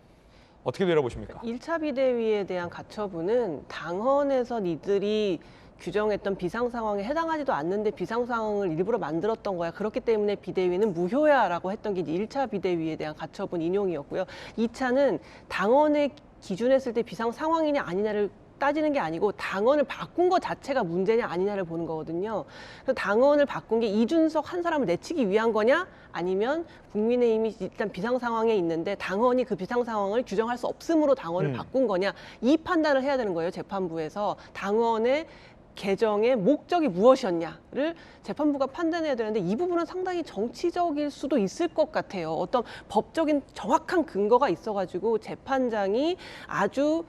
어떻게 들여보십니까? 1차 비대위에 대한 가처분은 당헌에서 니들이 규정했던 비상 상황에 해당하지도 않는데 비상 상황을 일부러 만들었던 거야. 그렇기 때문에 비대위는 무효야라고 했던 게 이제 1차 비대위에 대한 가처분 인용이었고요. 2차는 당헌에 기준했을 때 비상 상황이냐 아니냐를 따지는 게 아니고 당헌을 바꾼 것 자체가 문제냐 아니냐를 보는 거거든요. 그래서 당헌을 바꾼 게 이준석 한 사람을 내치기 위한 거냐 아니면 국민의힘이 일단 비상 상황에 있는데 당헌이 그 비상 상황을 규정할 수 없음으로 당헌을 바꾼 거냐 이 판단을 해야 되는 거예요. 재판부에서 당헌의 개정의 목적이 무엇이었냐를 재판부가 판단해야 되는데 이 부분은 상당히 정치적일 수도 있을 것 같아요. 어떤 법적인 정확한 근거가 있어가지고 재판장이 아주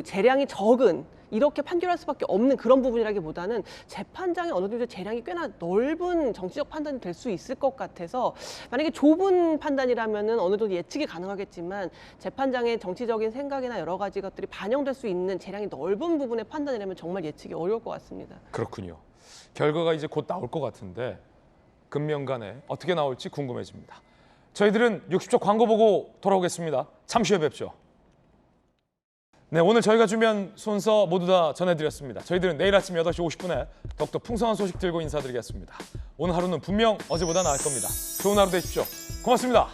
재량이 적은 이렇게 판결할 수밖에 없는 그런 부분이라기보다는 재판장의 어느 정도 재량이 꽤나 넓은 정치적 판단이 될 수 있을 것 같아서 만약에 좁은 판단이라면은 어느 정도 예측이 가능하겠지만 재판장의 정치적인 생각이나 여러 가지 것들이 반영될 수 있는 재량이 넓은 부분의 판단이라면 정말 예측이 어려울 것 같습니다. 그렇군요. 결과가 이제 곧 나올 것 같은데 금명간에 어떻게 나올지 궁금해집니다. 저희들은 60초 광고 보고 돌아오겠습니다. 잠시 후에 뵙죠. 네, 오늘 저희가 준비한 순서 모두 다 전해드렸습니다. 저희들은 내일 아침 8시 50분에 더욱더 풍성한 소식 들고 인사드리겠습니다. 오늘 하루는 분명 어제보다 나을 겁니다. 좋은 하루 되십시오. 고맙습니다.